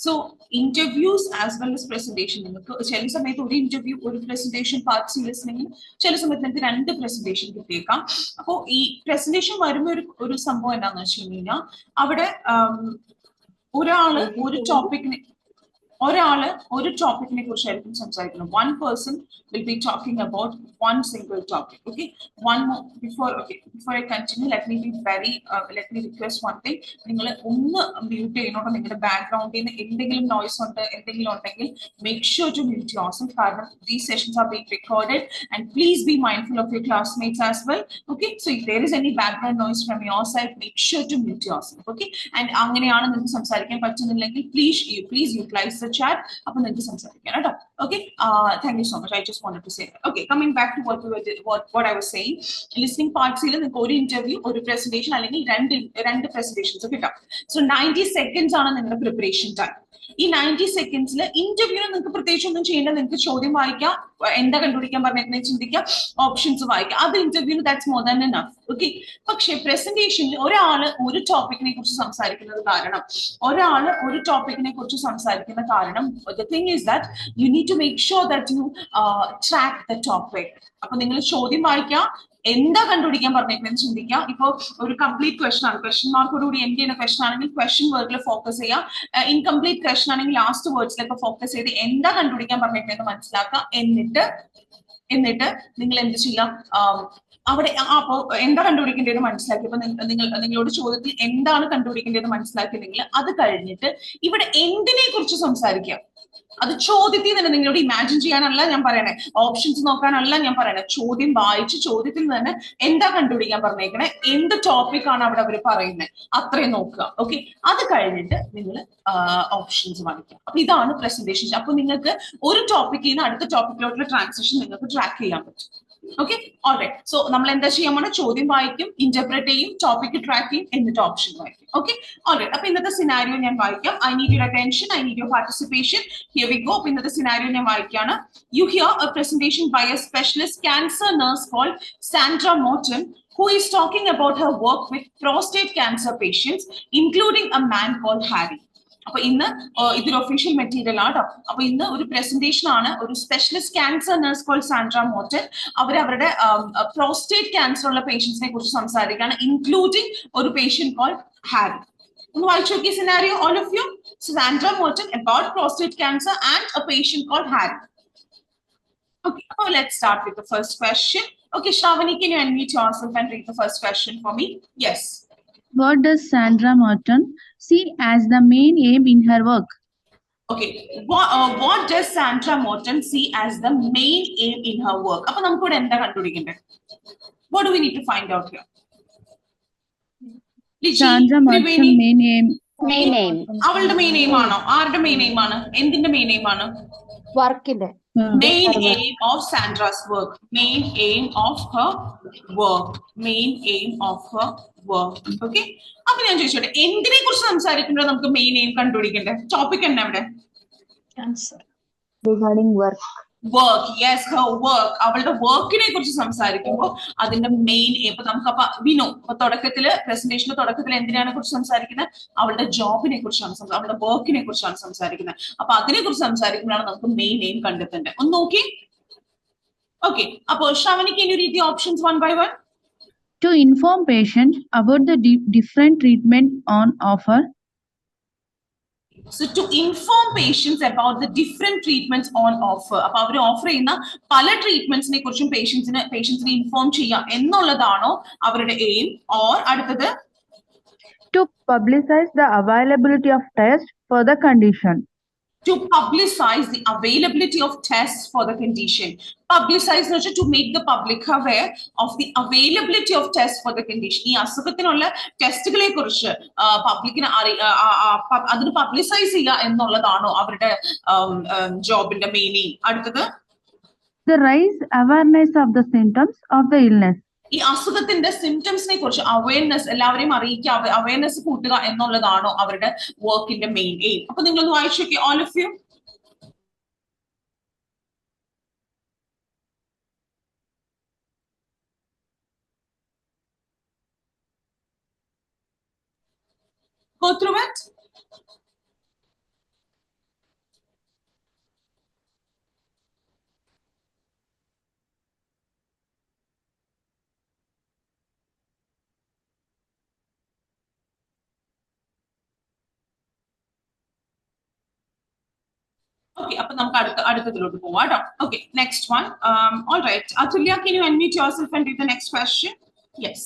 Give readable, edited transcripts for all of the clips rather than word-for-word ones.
So interviews as well as presentation നിങ്ങൾക്ക് ചില സമയത്ത് ഒരു ഇന്റർവ്യൂ ഒരു പ്രസന്റേഷൻ പാർട്ട് സീരിയസ്നെങ്കിൽ ചില സമയത്ത് നിങ്ങൾക്ക് 2 പ്രസന്റേഷൻ കിട്ടിയേക്കാം. അപ്പോൾ ഈ പ്രസന്റേഷൻ വരുമ്പോൾ ഒരു സംഭവം എന്താണെന്ന് വെച്ച് കഴിഞ്ഞാൽ അവിടെ ഒരാള് ഒരു ടോപ്പിക്കിനെ കുറിച്ചായിരിക്കും സംസാരിക്കുന്നത്. One person will be talking about one single topic. Okay, before I continue let me request one thing. നിങ്ങൾ ഒന്ന് മ്യൂട്ട് ചെയ്യുന്നോണ്ട് നിങ്ങളുടെ ബാക്ക്ഗ്രൗണ്ടിൽ നിന്ന് എന്തെങ്കിലും നോയ്സ് എന്തെങ്കിലും ഉണ്ടെങ്കിൽ make sure to mute yourself. കാരണം these sessions are being recorded and please be mindful of your classmates as well. Okay, so if there is any background noise from your side, make sure to mute yourself. Okay, and അങ്ങനെയാണ് നിങ്ങൾക്ക് സംസാരിക്കാൻ പറ്റുന്നില്ലെങ്കിൽ please utilize the chat. അപ്പൊ നിങ്ങൾക്ക് സംസാരിക്കാം കേട്ടോ. Okay, thank you so much. I just wanted to say that. Okay, coming back to what I was saying, listening parts ൽ നിങ്ങൾക്ക് ഒരു ഇന്റർവ്യൂ ഒരു പ്രസന്റേഷൻ അല്ലെങ്കിൽ രണ്ട് പ്രസന്റേഷൻസ് കിട്ടാം. സോ 90 seconds ആണ് നിങ്ങളുടെ പ്രിപ്പറേഷൻ ടൈം. ഈ 90 സെക്കൻഡ്സിൽ ഇന്റർവ്യൂവിന് നിങ്ങൾക്ക് പ്രത്യേകിച്ച് ഒന്നും ചെയ്യേണ്ട. നിങ്ങൾക്ക് ചോദ്യം വായിക്കാം, എന്താ കണ്ടുപിടിക്കാൻ പറഞ്ഞിരുന്നത് ചിന്തിക്കാം, ഓപ്ഷൻസ് വായിക്കാം. അത് ഇന്റർവ്യൂവിന് that's more than enough. Okay, പക്ഷേ പ്രസന്റേഷനിൽ ഒരാള് ഒരു ടോപ്പിക്കിനെ കുറിച്ച് സംസാരിക്കുന്ന കാരണം the thing is that you need to make sure that you track the topic. അപ്പൊ നിങ്ങൾ ചോദ്യം വായിക്കാം, എന്താ കണ്ടുപിടിക്കാൻ പറഞ്ഞേക്കുന്നത് ചിന്തിക്കാം. ഇപ്പൊ ഒരു കംപ്ലീറ്റ് ക്വസ്റ്റൻ ആണ്, ക്വസ്റ്റൻ മാർക്കോടുകൂടി എൻഡ് ചെയ്യുന്ന ക്വസ്റ്റൻ ആണെങ്കിൽ ക്വസ്റ്റൻ വേർഡിൽ ഫോക്കസ് ചെയ്യാം. ഇൻകംപ്ലീറ്റ് ക്വസ്റ്റൻ ആണെങ്കിൽ ലാസ്റ്റ് വേർഡ്സിലൊക്കെ ഫോക്കസ് ചെയ്ത് എന്താ കണ്ടുപിടിക്കാൻ പറഞ്ഞേക്കുന്നത് മനസ്സിലാക്കാം. എന്നിട്ട് നിങ്ങൾ എന്ത് ചെയ്യാം, അവിടെ അപ്പോ എന്താ കണ്ടുപിടിക്കേണ്ടത് മനസ്സിലാക്കി. അപ്പൊ നിങ്ങളോട് ചോദ്യത്തിൽ എന്താണ് കണ്ടുപിടിക്കേണ്ടത് മനസ്സിലാക്കിയെങ്കിൽ അത് കഴിഞ്ഞിട്ട് ഇവിടെ എന്തിനെ കുറിച്ച് സംസാരിക്കാം. അത് ചോദ്യത്തിൽ തന്നെ നിങ്ങളോട് ഇമാജിൻ ചെയ്യാനല്ല ഞാൻ പറയണേ, ഓപ്ഷൻസ് നോക്കാനല്ല ഞാൻ പറയണേ. ചോദ്യം വായിച്ച് ചോദ്യത്തിൽ തന്നെ എന്താ കണ്ടുപിടിക്കാൻ പറഞ്ഞേക്കണേ, എന്ത് ടോപ്പിക് ആണ് അവിടെ അവർ പറയുന്നത്, അത്രയും നോക്കുക. ഓക്കെ, അത് കഴിഞ്ഞിട്ട് നിങ്ങൾ ഓപ്ഷൻസ് വായിക്കാം. അപ്പൊ ഇതാണ് പ്രസന്റേഷൻ. അപ്പൊ നിങ്ങൾക്ക് ഒരു ടോപ്പിക്കിൽ നിന്ന് അടുത്ത ടോപ്പിക്കിലോട്ടുള്ള ട്രാൻസിഷൻ നിങ്ങൾക്ക് ട്രാക്ക് ചെയ്യാൻ പറ്റും. Okay, alright. സോ നമ്മൾ എന്താ ചെയ്യാൻ പോണേ, ചോദ്യം വായിക്കും, ഇന്റർപ്രറ്റ് ചെയ്യും, ടോപ്പിക് ട്രാക്ക് ചെയ്യും, എന്നിട്ട് ഓപ്ഷൻ വായിക്കും. Okay, alright. അപ്പൊ ഇന്നത്തെ സിനാരിയോ ഞാൻ വായിക്കാം. I need your attention, I need your participation. Here we go. അപ്പൊ ഇന്നത്തെ സിനാരിയോ ഞാൻ വായിക്കാണ്. You hear a presentation by a specialist cancer nurse called Sandra Morton, who is talking about her work with prostate cancer patients, including a man called Harry. അപ്പൊ ഇന്ന് ഇതൊരു official material ആണ്. അപ്പൊ ഇന്ന് ഒരു പ്രസന്റേഷൻ ആണ്. ഒരു specialist cancer nurse call Sandra Morton അവരുടെ പ്രോസ്റ്റേറ്റ് ക്യാൻസർ ഉള്ള പേഷ്യൻസിനെ കുറിച്ച് സംസാരിക്കുകയാണ്, ഇൻക്ലൂഡിംഗ് ഒരു പേഷ്യന്റ് കോൾ ഹാരി. ഒന്ന് വായിച്ചു നോക്കിയ scenario all of you. Sandra Morton about prostate cancer and a patient called Harry. Okay, so let's start with the first question. Okay, Shravani, can you unmute yourself and read the first question for me? Yes. What does Sandra Morton see as the main aim in her work? Okay, what does Sandra Morton see as the main aim in her work? Appo namukku enda kandupidikende. What do we need to find out here? Sandra Morton main aim. Avalde main aim aano? Aarde main aim aanu? Endinte main aim aanu? Workinde. Main aim of Sandra's work. Main aim of her work. Main aim of her work. Okay. അപ്പൊ ഞാൻ ചോദിച്ചോട്ടെ, എന്തിനെ കുറിച്ച് സംസാരിക്കുമ്പോൾ നമുക്ക് main aim കണ്ടുപിടിക്കണ്ടേ? Topic തന്നെ അവിടെ Regarding work. Work. Yes, her work. അവളുടെ വർക്കിനെ കുറിച്ച് സംസാരിക്കുമ്പോൾ അതിന്റെ മെയിൻ ഇപ്പൊ നമുക്ക് വിനോ തുടക്കത്തില് പ്രസന്റേഷന്റെ തുടക്കത്തിൽ എന്തിനാണ് കുറിച്ച് സംസാരിക്കുന്നത്, അവളുടെ ജോബിനെ കുറിച്ചാണ്, അവളുടെ വർക്കിനെ കുറിച്ചാണ് സംസാരിക്കുന്നത്. അപ്പൊ അതിനെ കുറിച്ച് സംസാരിക്കുമ്പോഴാണ് നമുക്ക് മെയിൻ എയിം കണ്ടെത്തേണ്ടത്. ഒന്ന് നോക്കി. ഓക്കെ, അപ്പൊ Shravani, can you read the options one by one? To inform patients about the different treatment on offer. So to inform patients about the different treatments on offer. അപ്പൊ അവർ offer ചെയ്യുന്ന പല ട്രീറ്റ്മെന്റ്സിനെ കുറിച്ചും പേഷ്യൻസിനെ inform ചെയ്യാം എന്നുള്ളതാണോ അവരുടെ aim? Or അടുത്തത് To publicize the availability of tests for the condition. To publicize the availability of tests for the condition. Publicize to make the public aware of the availability of tests for the condition. ഈ അസുഖത്തിനുള്ള ടെസ്റ്റുകളെ കുറിച്ച് പബ്ലിക്കിന് അതിന് publicise ചെയ്യുക എന്നുള്ളതാണോ അവരുടെ ജോബിന്റെ main aim? അടുത്തത് The raise awareness of the symptoms of the illness. ഈ അസുഖത്തിന്റെ സിംറ്റംസിനെ കുറിച്ച് അവയർനെസ്, എല്ലാവരെയും അറിയിക്കുക, അവയർനെസ് കൂട്ടുക എന്നുള്ളതാണോ അവരുടെ വർക്കിന്റെ മെയിൻ എയിം? അപ്പൊ നിങ്ങളൊന്ന് വായിച്ചു നോക്കി, all of you. Go through it. Okay, അപ്പൊ നമുക്ക് അടുത്തതിലോട്ട് പോവാം കേട്ടോ. Okay, next one. All right. Atulya, can you unmute yourself and read the next question? Yes.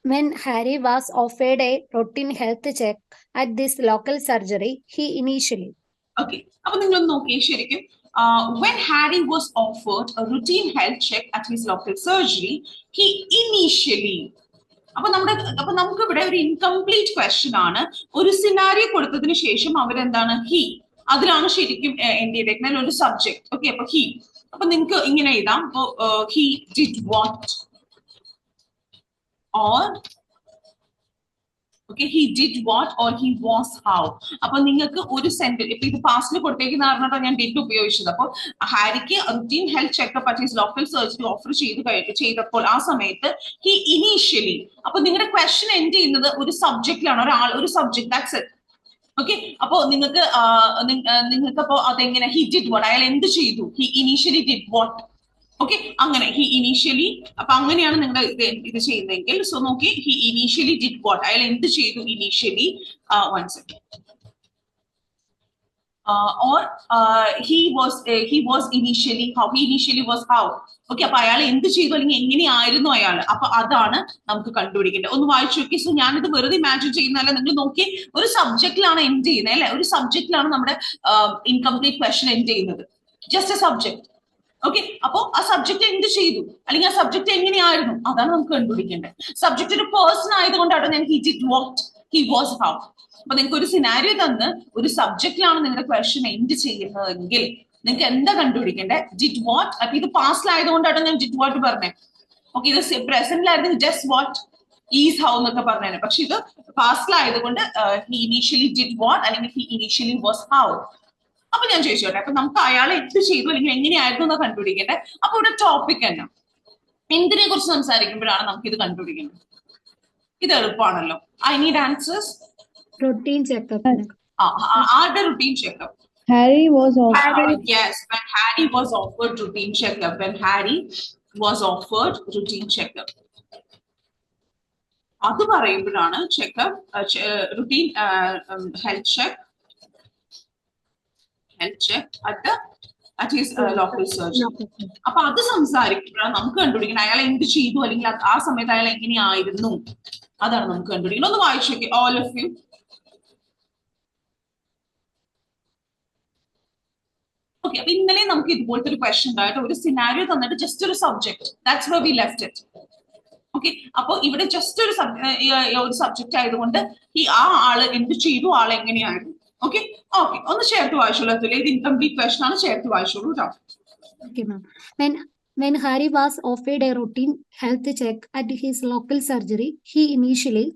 When Harry was offered a routine health check at this local surgery, he initially. Okay, അപ്പൊ നിങ്ങൾ നോക്കിയേ ശരിക്കും. When Harry was offered a routine health check at his local surgery, he initially. അപ്പൊ നമുക്ക് ഇവിടെ ഒരു incomplete question ആണ്. ഒരു സിനാരിയോ കൊടുത്തതിന് ശേഷം അവരെന്താണ് ഹി, അതിലാണ് ശരിക്കും എന്ത് ചെയ്തേക്കുന്നത് ഒരു സബ്ജക്ട്. ഓക്കെ, അപ്പൊ ഹി, അപ്പൊ നിങ്ങൾക്ക് ഇങ്ങനെ എഴുതാം. He did what or okay, he did what or he was how. അപ്പൊ നിങ്ങൾക്ക് ഒരു സെന്റൻസ്, ഇപ്പൊ ഇത് പാസ്റ്റിൽ കൊടുത്തേക്കുന്ന കാരണമാണ് ഞാൻ ഡിഡ് ഉപയോഗിച്ചത്. അപ്പോൾ ഹാരിക്ക് routine health checkup at his local surgery offer ചെയ്തപ്പോൾ ആ സമയത്ത് ഹി ഇനീഷ്യലി, അപ്പൊ നിങ്ങളുടെ ക്വസ്റ്റ്യൻ എൻഡ് ചെയ്യുന്നത് ഒരു സബ്ജക്റ്റിലാണ്, ഒരു സബ്ജക്ട്, ദാറ്റ്സ് ഇറ്റ്. ഓക്കെ, അപ്പോ നിങ്ങൾക്ക് അപ്പോ അതെങ്ങനെ ഹി ഡിഡ് വാട്ട്, അയാൾ എന്ത് ചെയ്തു, he initially did what. Okay, അങ്ങനെ ഹി ഇനീഷ്യലി, അപ്പൊ അങ്ങനെയാണ് നിങ്ങൾ ഇത് ചെയ്യുന്നതെങ്കിൽ. സോ നോക്കി, ഹി ഇനീഷ്യലി ഡിഡ് വാട്ട്, അയാൾ എന്ത് ചെയ്തു initially. One second. Or he was initially how, he initially was how. Okay, അപ്പൊ അയാൾ എന്ത് ചെയ്തു അല്ലെങ്കിൽ എങ്ങനെയായിരുന്നു അയാൾ, അപ്പൊ അതാണ് നമുക്ക് കണ്ടുപിടിക്കേണ്ടത്. ഒന്ന് വായിച്ചു നോക്കി. സോ ഞാനിത് വെറുതെ ഇമാജിൻ ചെയ്യുന്നതല്ല, നിങ്ങൾ നോക്കി ഒരു സബ്ജക്റ്റിലാണ് എൻഡ് ചെയ്യുന്നത് അല്ലെ, ഒരു സബ്ജക്റ്റിലാണ് നമ്മുടെ ഇൻകംപ്ലീറ്റ് ക്വസ്റ്റ്യൻ എൻഡ് ചെയ്യുന്നത്, ജസ്റ്റ് എ സബ്ജക്ട്. ഓക്കെ, അപ്പോ ആ സബ്ജക്ട് എന്ത് ചെയ്തു അല്ലെങ്കിൽ ആ സബ്ജക്ട് എങ്ങനെയായിരുന്നു, അതാണ് നമുക്ക് കണ്ടുപിടിക്കേണ്ടത്. സബ്ജക്ട് ഒരു പേഴ്സൺ ആയതുകൊണ്ടാണ് ഞാൻ he did what, he was how. അപ്പൊ നിങ്ങൾക്ക് ഒരു സിനാരിയോ തന്ന് ഒരു സബ്ജക്റ്റിലാണ് നിങ്ങളുടെ ക്വസ്റ്റ്യൻ എൻഡ് ചെയ്യുന്നതെങ്കിൽ നിങ്ങൾക്ക് എന്താ കണ്ടുപിടിക്കേണ്ടത്, ഡിഡ് വാട്ട്. അപ്പൊ ഇത് പാസ്റ്റിലായതുകൊണ്ടാണ് ഞാൻ ഡിഡ് വാട്ട് പറഞ്ഞത്. ഓക്കെ, ഇത് പ്രസന്റിലായിരുന്നു ജസ്റ്റ് വാട്ട് ഈസ് ഹൗ എന്നൊക്കെ പറഞ്ഞത്. പക്ഷെ ഇത് പാസ്റ്റിലായതുകൊണ്ട് ഹി ഇനീഷ്യലി ഡിഡ് വാട്ട് അല്ലെങ്കിൽ ഹി ഇനീഷ്യലി വാസ് ഹൗ. അപ്പൊ ഞാൻ ചോദിച്ചോട്ടെ, അപ്പൊ നമുക്ക് അയാളെ എന്ത് ചെയ്തു അല്ലെങ്കിൽ എങ്ങനെയായിരുന്നു എന്ന് കണ്ടുപിടിക്കേണ്ടത്. അപ്പൊ ഇവിടെ ടോപ്പിക് തന്നെ എന്തിനെ കുറിച്ച് സംസാരിക്കുമ്പോഴാണ് നമുക്ക് ഇത് കണ്ടുപിടിക്കേണ്ടത്. ഇത് എളുപ്പമാണല്ലോ. I need answers. Routine checkup. ആരുടെ routine checkup? Harry was offered. Yes, when Harry was offered routine checkup. When Harry was offered routine checkup. അത് പറയുമ്പോഴാണ് checkup, routine health check at his local surgery. അപ്പൊ അത് സംസാരിക്കുമ്പോഴാണ് നമുക്ക് കണ്ടുപിടിക്കണം അയാൾ എന്ത് ചെയ്തു അല്ലെങ്കിൽ ആ സമയത്ത് അയാൾ എങ്ങനെയായിരുന്നു, അതാണ് നമുക്ക് കണ്ടുപിടിക്കണം. ഒന്ന് വായിച്ചു നോക്കി all of you. ഓക്കെ, അപ്പൊ ഇന്നലെ നമുക്ക് ഇതുപോലത്തെ ഒരു ക്വസ്റ്റ്യൻ ഉണ്ടായിട്ട് ഒരു സിനാരിയോ തന്നിട്ട് ജസ്റ്റ് ഒരു subject, that's where we left it. Okay, അപ്പൊ ഇവിടെ ജസ്റ്റ് ഒരു സബ്ജക്ട് ആയതുകൊണ്ട് ആ ആള് എന്ത് ചെയ്തു, ആൾ എങ്ങനെയായിരുന്നു. ഓക്കെ, ഒന്ന് ചേർത്ത് വായിച്ചോളൂ. ഇത് ഇൻകംപ്ലീറ്റ് ക്വസ്റ്റ്യൻ ആണ്, ചേർത്ത് വായിച്ചോളൂ കേട്ടോ. Okay, ma'am. When Harry was offered a routine health check at his local surgery, he initially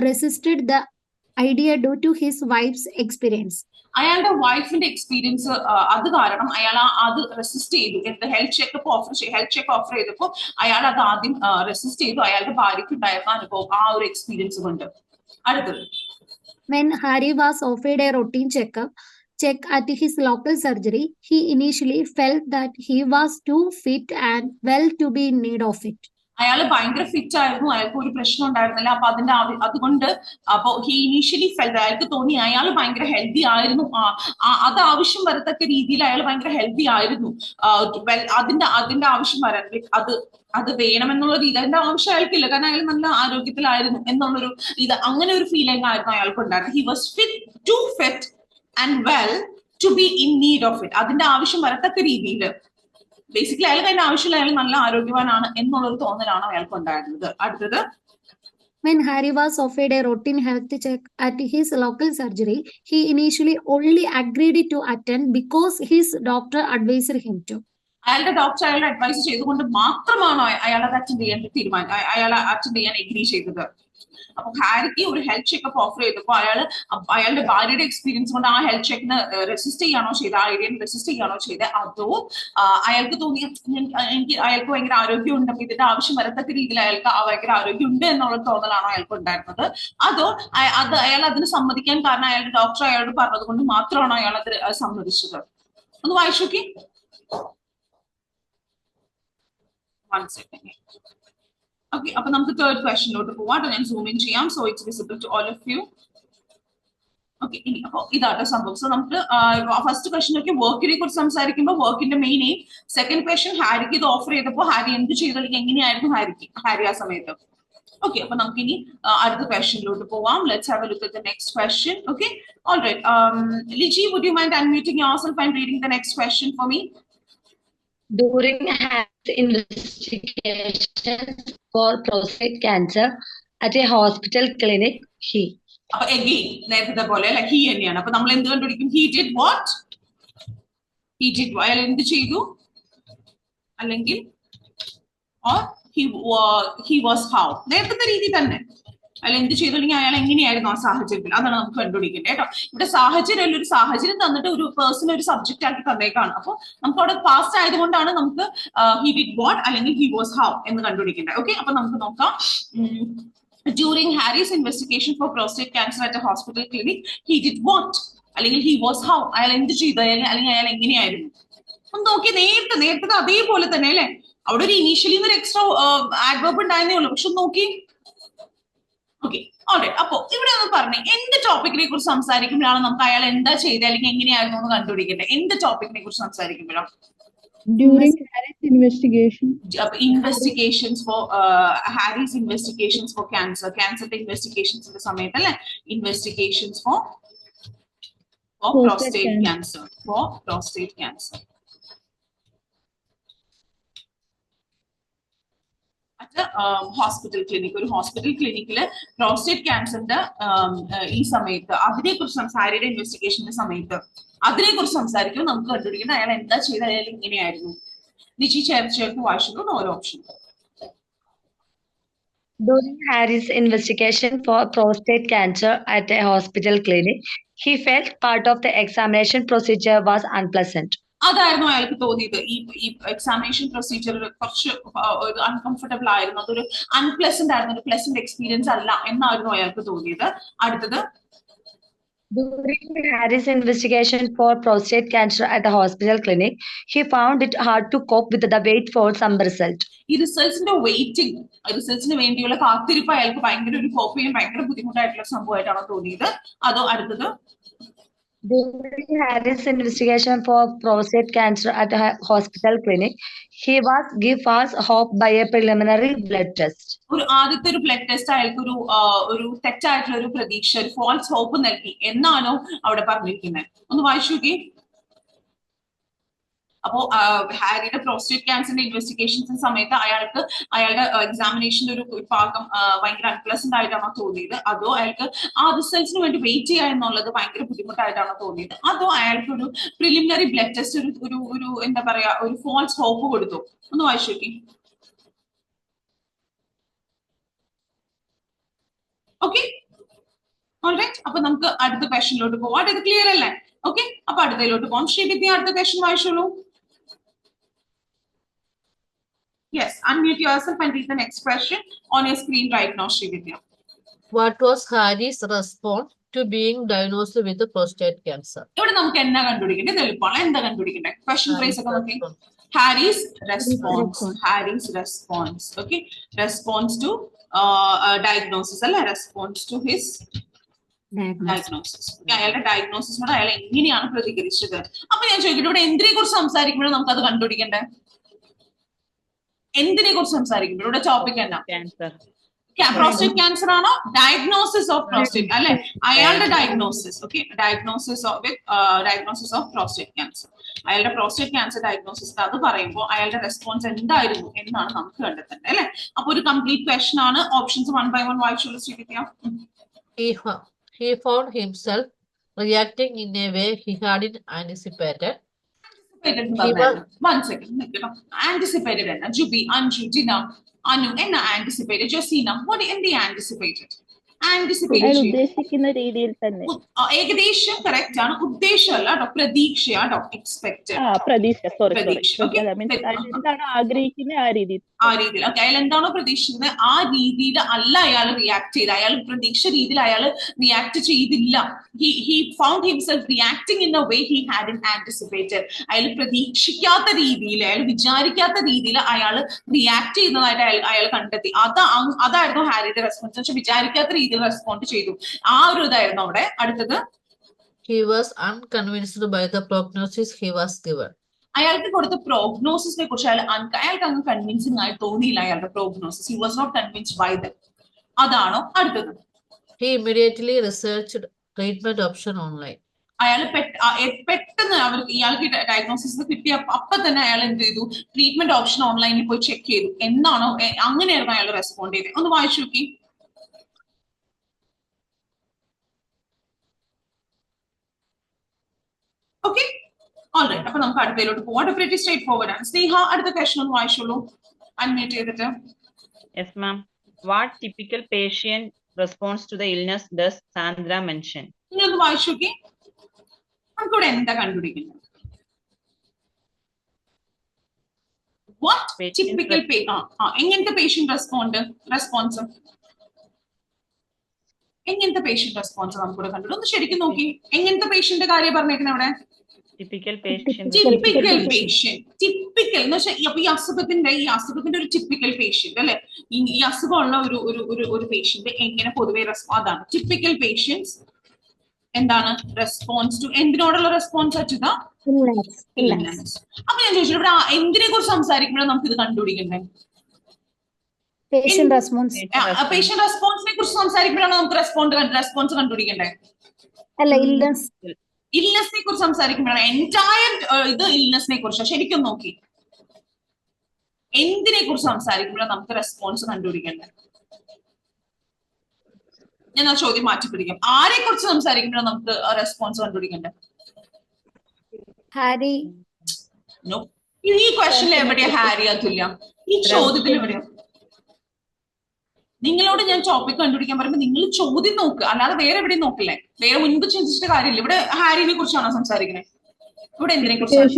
resisted the idea due to his wife's experience. അയാളുടെ വൈഫിന്റെ എക്സ്പീരിയൻസ് അത് കാരണം അയാൾ അത് റെസിസ്റ്റ് ചെയ്തു. എന്ത് ഹെൽത്ത് ചെക്ക് ഓഫർ ചെയ്തപ്പോൾ അയാൾ അത് ആദ്യം റെസിസ്റ്റ് ചെയ്തു, അയാളുടെ ഭാര്യയ്ക്ക് ഉണ്ടായിരുന്ന അനുഭവം, ആ ഒരു എക്സ്പീരിയൻസ് കൊണ്ട്. അടുത്തത്, when Harry was offered a routine check at his local surgery, he initially felt that he was too fit and well to be in need of it. അയാൾ ഭയങ്കര ഫിറ്റ് ആയിരുന്നു, അയാൾക്ക് ഒരു പ്രശ്നം ഉണ്ടായിരുന്നില്ല. അപ്പൊ അതുകൊണ്ട് അപ്പൊ ഹി ഇനീഷ്യലി ഫെൽറ്റ്, അയാൾക്ക് തോന്നി അയാൾ ഭയങ്കര ഹെൽത്തി ആയിരുന്നു, അത് ആവശ്യം വരത്തക്ക രീതിയിൽ അയാൾ ഭയങ്കര ഹെൽത്തി ആയിരുന്നു. അതിന്റെ ആവശ്യം വരാൻ അത് വേണമെന്നുള്ള രീതി അതിന്റെ ആവശ്യം അയാൾക്കില്ല, കാരണം അയാൾ നല്ല ആരോഗ്യത്തിലായിരുന്നു എന്നുള്ളൊരു അങ്ങനെ ഒരു ഫീലിംഗ് ആയിരുന്നു അയാൾക്ക് ഉണ്ടായിരുന്നത്. He was too fit and well to be in need of it. അതിന്റെ ആവശ്യം വരത്തക്ക രീതിയിൽ ബേസിക്കലി അയാൾക്ക് അതിന്റെ ആവശ്യമില്ല, അയാൾ നല്ല ആരോഗ്യവാനാണ് എന്നുള്ളൊരു തോന്നലാണ് അയാൾക്ക് ഉണ്ടായിരുന്നത്. അടുത്തത്, when Harry was offered a routine health check at his local surgery, he initially only agreed to attend because his doctor advised him to. അയാളുടെ ഡോക്ടർ അയാളെ അഡ്വൈസ് ചെയ്തുകൊണ്ട് മാത്രമാണോ അയാൾ അത് അറ്റൻഡ് ചെയ്യാൻ എഗ്രി ചെയ്തത്. അപ്പൊ ഹാരിക്ക് ഒരു ഹെൽത്ത് ചെക്കപ്പ് ഓഫർ ചെയ്തപ്പോൾ അയാളുടെ ഭാര്യയുടെ എക്സ്പീരിയൻസ് കൊണ്ട് ആ ഹെൽത്ത് ചെക്കിന് റെസിസ്റ്റ് ചെയ്യാണോ ചെയ്തത്, ആ ഐഡിയന് റെസിസ്റ്റ് ചെയ്യാണോ ചെയ്തത്, അതോ അയാൾക്ക് തോന്നിയ അയാൾക്ക് ഭയങ്കര ആരോഗ്യമുണ്ട്, അപ്പൊ ഇതിന്റെ ആവശ്യം വരത്തക്ക രീതിയിൽ അയാൾക്ക് ഭയങ്കര ആരോഗ്യമുണ്ട് എന്നുള്ള തോന്നലാണോ അയാൾക്ക് ഉണ്ടായിരുന്നത്, അതോ അയാൾ അതിന് സമ്മതിക്കാൻ കാരണം അയാളുടെ ഡോക്ടർ അയാളോട് പറഞ്ഞത് കൊണ്ട് മാത്രമാണോ അയാൾ അത് സമ്മതിച്ചത്. ഒന്ന് വായിച്ചു നോക്കി. One second. Okay, അപ്പൊ നമുക്ക് തേർഡ് ക്വസ്റ്റ്യനിലോട്ട് പോവാം. ഞാൻ സൂം ഇൻ ചെയ്യാം, so it's visible to all of you. Okay, ഇനി അപ്പൊ ഇതാട്ടോ സംഭവം. സോ നമുക്ക് ഫസ്റ്റ് ക്വസ്റ്റൻ ഒക്കെ വർക്കിനെ കുറിച്ച് സംസാരിക്കുമ്പോൾ വർക്കിന്റെ മെയിൻ എയിം. സെക്കൻഡ് ക്വസ്റ്റൻ ഹാരിക്ക് ഇത് ഓഫർ ചെയ്തപ്പോൾ ഹാരി എന്ത് ചെയ്തു, അല്ലെങ്കിൽ എങ്ങനെയായിരുന്നു ഹാരി ആ സമയത്ത്. ഓക്കെ, അപ്പൊ നമുക്ക് ഇനി അടുത്ത ക്വസ്റ്റനിലോട്ട് പോവാം. Let's have a look at the next question. Okay, alright. Liji, would you mind unmuting yourself and reading the next question for me? During Harry's investigation for prostate cancer at a hospital clinic, അപ്പൊ again നേരത്തെ പോലെ അല്ലെ, he തന്നെയാണ്. അപ്പൊ നമ്മൾ എന്ത് കണ്ടുപിടിക്കും? He did what? അയാൾ എന്ത് ചെയ്തു, അല്ലെങ്കിൽ or he was how. നേരത്തെ രീതി തന്നെ അയാൾ എന്ത് ചെയ്തു, അല്ലെങ്കിൽ അയാൾ എങ്ങനെയായിരുന്നു ആ സാഹചര്യത്തിൽ, അതാണ് നമുക്ക് കണ്ടുപിടിക്കേണ്ടത് കേട്ടോ. ഇവിടെ സാഹചര്യം ഒരു സാഹചര്യം തന്നിട്ട് ഒരു പേഴ്സൺ ഒരു സബ്ജക്റ്റ് ആക്കി തന്നേക്കാണ്. അപ്പൊ നമുക്ക് അവിടെ പാസ്റ്റ് ആയതുകൊണ്ടാണ് നമുക്ക് he did what അല്ലെങ്കിൽ he was how എന്ന് കണ്ടുപിടിക്കേണ്ടത്. ഓക്കെ, അപ്പൊ നമുക്ക് നോക്കാം. During Harry's investigation for prostate cancer at a hospital clinic, he did what അല്ലെങ്കിൽ he was how. അയാൾ എന്ത് ചെയ്തു, അല്ലെങ്കിൽ അയാൾ എങ്ങനെയായിരുന്നു. ഒന്ന് നോക്കി, നേരത്തെ അതേപോലെ തന്നെ അല്ലെ. അവിടെ ഒരു ഇനീഷ്യലി ഒരു എക്സ്ട്രാ ആഡ്വർബ് ഉണ്ടായിരുന്നേ ഉള്ളൂ, പക്ഷെ നോക്കി. Okay, alright. അപ്പൊ ഇവിടെ ഒന്ന് പറഞ്ഞേ, എന്ത് ടോപ്പിക്കിനെ കുറിച്ച് സംസാരിക്കുമ്പോഴാണ് നമുക്ക് അയാൾ എന്താ ചെയ്തത് അല്ലെങ്കിൽ എങ്ങനെയായിരുന്നു എന്ന് കണ്ടുപിടിക്കേണ്ടത്? എന്ത് ടോപ്പിക്കിനെ കുറിച്ച് സംസാരിക്കുമ്പോഴോ? During Harry's investigation. Investigations for Harry's investigations for cancer investigations in the സമയത്ത് അല്ലെ, investigations for prostate cancer. Hospital clinic, ഒരു ഹോസ്പിറ്റൽ ക്ലിനിക്കില് പ്രോസ്റ്റേറ്റ് ക്യാൻസറിന്റെ ഈ സമയത്ത് അതിനെ കുറിച്ച് ഹാരിയുടെ ഇൻവെസ്റ്റിഗേഷന്റെ സമയത്ത് അതിനെ കുറിച്ച് സംസാരിക്കുമ്പോൾ നമുക്ക് കണ്ടുപിടിക്കുന്നത് അയാൾ എന്താ ചെയ്ത്, അയാൾ ഇങ്ങനെയായിരുന്നു. നിച്ചി ചേർത്ത് വായിച്ചു ഓരോ option. During Harry's investigation for prostate cancer at a hospital clinic, he felt part of the examination procedure was unpleasant. അതായിരുന്നു അയാൾക്ക് തോന്നിയത്. ഈ എക്സാമിനേഷൻ പ്രൊസീജിയർ കുറച്ച് അൺകംഫർട്ടബിൾ ആയിരുന്നു, അതൊരു അൺപ്ലസന്റ് ആയിരുന്നു, ഒരു പ്ലസന്റ് എക്സ്പീരിയൻസ് അല്ല എന്നായിരുന്നു അയാൾക്ക് തോന്നിയത്. അടുത്തത്, During Harry's investigation for prostate cancer at the hospital clinic, he found it hard to cope with the wait for some result. ഈ റിസൾട്ട്സിന്റെ റിസൾട്ട്സിന് വേണ്ടിയുള്ള കാത്തിരിപ്പ് അയാൾക്ക് ഭയങ്കര ഒരു കോപ്പ് ചെയ്യാൻ ഭയങ്കര ബുദ്ധിമുട്ടായിട്ടുള്ള സംഭവമായിട്ടാണ് തോന്നിയത്. അതോ അടുത്തത്, During Harry's investigation for prostate cancer at a hospital clinic, he was given false hope by a preliminary blood test. ആദ്യത്തെ ഒരു ബ്ലഡ് ടെസ്റ്റ് അയാൾക്ക് ഒരു തെറ്റായിട്ടുള്ള ഒരു പ്രതീക്ഷ, ഒരു ഫോൾസ് ഹോപ്പ് നൽകി എന്നാണോ അവിടെ പറഞ്ഞിരിക്കുന്നത്? ഒന്ന് വായിച്ചു നോക്കി. അപ്പോ ഹാരിയുടെ പ്രോസ്റ്റേറ്റ് ക്യാൻസറിന്റെ ഇൻവെസ്റ്റിഗേഷൻസിന് സമയത്ത് അയാളുടെ എക്സാമിനേഷന്റെ ഒരു ഭാഗം ഭയങ്കര അൺപ്ലസന്റ് ആയിട്ടാണോ തോന്നിയത്? അതോ അയാൾക്ക് ആ റിസൾട്ട്സിന് വേണ്ടി വെയിറ്റ് ചെയ്യുക എന്നുള്ളത് ഭയങ്കര ബുദ്ധിമുട്ടായിട്ടാണോ തോന്നിയത്? അതോ അയാൾക്ക് ഒരു പ്രിലിമിനറി ബ്ലഡ് ടെസ്റ്റ് ഒരു എന്താ പറയാ, ഒരു ഫോൾസ് ഹോപ്പ് കൊടുത്തു? ഒന്ന് വായിച്ചു നോക്കി. Okay, alright. അപ്പൊ നമുക്ക് അടുത്ത ക്വസ്റ്റനിലോട്ട് പോവാം. ഇത് ക്ലിയർ അല്ലേ? ഓക്കെ, അപ്പൊ അടുത്തതിലോട്ട് പോവാം. ശ്രീവിദ്യ അടുത്ത ക്വസ്റ്റൻ വായിച്ചോളൂ. Yes, unmute yourself and read the next question on your screen right now, Srividya. What was Harry's response to being diagnosed with prostate cancer? ഇവിടെ നമുക്ക് എന്നാ കണ്ടുപിടിക്കേണ്ടത്? എളുപ്പമാണ്. എന്താ കണ്ടുപിടിക്കേണ്ടത്? ക്വസ്റ്റൻ ഫ്രേസ് ഒക്കെ നോക്കി. Harry's response. Okay, response to diagnosis അല്ല, response to his diagnosis. അയാളുടെ ഡയഗ്നോസിസിനോട് അയാൾ എങ്ങനെയാണ് പ്രതികരിച്ചത്? അപ്പൊ ഞാൻ ചോദിക്കട്ടെ, ഇവിടെ എന്തിനെ കുറിച്ച് സംസാരിക്കുമ്പോഴും നമുക്ക് അത് കണ്ടുപിടിക്കണ്ടേ? എന്തിനെ കുറിച്ച് സംസാരിക്കുമ്പോൾ ഇവിടെ ടോപ്പിക് എന്നാ? പ്രോസ്റ്റേറ്റ് ക്യാൻസർ ആണോ? ഡയഗ്നോസിസ് ഓഫ് പ്രോസ്റ്റേറ്റ് അല്ലെ, അയാളുടെ diagnosis. Okay, diagnosis of prostate cancer, അയാളുടെ പ്രോസ്റ്റേറ്റ് ക്യാൻസർ ഡയഗ്നോസിസ് അത് പറയുമ്പോൾ അയാളുടെ റെസ്പോൺസ് എന്തായിരുന്നു എന്നാണ് നമുക്ക് കണ്ടെത്തേണ്ടത് അല്ലെ. അപ്പൊ ഒരു കംപ്ലീറ്റ് ക്വസ്റ്റൻ ആണ്. ഓപ്ഷൻസ് 1 by 1 വായിച്ചോളൂ Srividya. He found himself reacting in a way he hadn't anticipated. One second. Anticipated. Jubi, Anju, Dina, Anu, and anticipated. Josina, what in the anticipated? ഉദ്ദേശിക്കുന്ന രീതിയിൽ തന്നെ ഏകദേശം കറക്റ്റ് ആണ്. ഉദ്ദേശമല്ല കേട്ടോ, പ്രതീക്ഷയാട്ടോ, എക്സ്പെക്ടഡ്. പ്രതീക്ഷ എന്താണ് ആഗ്രഹിക്കുന്നത് ആ രീതിയിൽ. ഓക്കെ, അയാൾ എന്താണോ പ്രതീക്ഷിക്കുന്നത് ആ രീതിയിൽ അല്ല അയാൾ റിയാക്ട് ചെയ്ത്. അയാൾ പ്രതീക്ഷ രീതിയിൽ അയാൾ റിയാക്ട് ചെയ്തില്ല. he found himself reacting in a way he hadn't anticipated. അയാൾ പ്രതീക്ഷിക്കാത്ത രീതിയിൽ, അയാൾ വിചാരിക്കാത്ത രീതിയിൽ അയാൾ റിയാക്ട് ചെയ്യുന്നതായിട്ട് അയാൾ കണ്ടെത്തി. അതായിരുന്നു ഹാരിയുടെ റെസ്പോൺസ്. വിചാരിക്കാത്ത രീതിയിൽ റെസ്പോണ്ട് ചെയ്തു. ആ ഒരു ഇതായിരുന്നു അവിടെ. അടുത്തത്, He was unconvinced by the prognosis he was given. അയാൾക്ക് കൊടുത്ത പ്രോഗ്നോസിസിനെ കുറിച്ച് അയാൾക്ക് അങ്ങ് കൺവിൻസിംഗ് ആയി തോന്നിയില്ല. അയാളുടെ prognosis, he was not convinced by them. അതാണോ അടുത്തത്? He immediately researched treatment option online. അയാൾ പെട്ടെന്ന് ഇയാൾക്ക് ഡയഗ്നോസിസ് കിട്ടിയ അപ്പൊ തന്നെ അയാൾ എന്ത് ചെയ്തു? ട്രീറ്റ്മെന്റ് ഓപ്ഷൻ ഓൺലൈനിൽ പോയി ചെക്ക് ചെയ്തു. എന്നാണോ അങ്ങനെയായിരുന്നു അയാൾ റെസ്പോണ്ട് ചെയ്തത്? ഒന്ന് വായിച്ചു നോക്കി. Okay, alright. അപ്പൊ നമുക്ക് അടുത്തതിലോട്ട് പോവാം. വെരി സ്ട്രേറ്റ് ഫോർവേഡ് ആണ്. സ്നേഹ, അടുത്ത ക്വസ്റ്റൻ ഒന്ന് വായിച്ചോളൂ, അൺമ്യൂട്ട് ചെയ്തിട്ട്. Yes, ma'am. What typical patient response to the illness does Sandra mention? നിങ്ങളൊന്ന് വായിച്ചു നോക്കി. നമുക്കിവിടെ എന്താ കണ്ടുപിടിക്കുന്നത്? What typical എങ്ങനത്തെ പേഷ്യന്റ് റെസ്പോൺസ് എങ്ങനത്തെ പേഷ്യന്റ് റെസ്പോൺസ് നമുക്കിവിടെ കണ്ടു? ഒന്ന് ശരിക്കും നോക്കി. എങ്ങനത്തെ പേഷ്യന്റ് കാര്യം പറഞ്ഞേക്കുന്നത് അവിടെ? Typical patient. Typical patient. Typical എന്ന് വെച്ചാൽ അപ്പൊ ഈ അസുഖത്തിന്റെ ഒരു ടിപ്പിക്കൽ പേഷ്യന്റ് അല്ലെ? ഈ അസുഖമുള്ള ഒരു പേഷ്യന്റ് എങ്ങനെ പൊതുവെ അതാണ് ടിപ്പിക്കൽ പേഷ്യൻസ്. എന്താണ് റെസ്പോൺസ് ടു? എന്തിനോടുള്ള റെസ്പോൺസ് ആറ്റുക? അപ്പൊ ഞാൻ ചോദിച്ചു, ഇവിടെ എന്തിനെ കുറിച്ച് സംസാരിക്കുമ്പോഴാണ് നമുക്ക് ഇത് കണ്ടുപിടിക്കണ്ടേ? Patient response. പേഷ്യന്റ് റെസ്പോൺസിനെ കുറിച്ച് സംസാരിക്കുമ്പോഴാണ് നമുക്ക് റെസ്പോൺസ് കണ്ടുപിടിക്കണ്ടേ? അല്ല, illness. ഇൽനെസിനെ കുറിച്ച് സംസാരിക്കുമ്പോഴാണ് എൻറ്റയർ ഇത് ഇൽനെസിനെ കുറിച്ച്. ശരിക്കും നോക്കി, എന്തിനെ കുറിച്ച് സംസാരിക്കുമ്പോഴാണ് നമുക്ക് റെസ്പോൺസ് കണ്ടുപിടിക്കണ്ടേ? ഞാൻ ആ ചോദ്യം മാറ്റി പിടിക്കാം. ആരെ കുറിച്ച് സംസാരിക്കുമ്പോഴാണ് നമുക്ക് റെസ്പോൺസ് കണ്ടുപിടിക്കണ്ടേ? ഹാരി. ഈ ക്വസ്റ്റനിൽ എവിടെയാ ഹാരി അതുല്യ? ഈ ചോദ്യത്തിൽ എവിടെയാ? നിങ്ങളോട് ഞാൻ ടോപ്പിക് കണ്ടുപിടിക്കാൻ പറയുമ്പോൾ നിങ്ങൾ ചോദ്യം നോക്കുക, അല്ലാതെ വേറെ എവിടെയും നോക്കില്ലേ. വേറെ മുൻപ് ചിന്തിച്ചിട്ട് കാര്യമില്ല. ഇവിടെ ഹാരിനെ കുറിച്ചാണോ സംസാരിക്കുന്നത്? ഇവിടെ എന്തിനെ കുറിച്ചാണ്?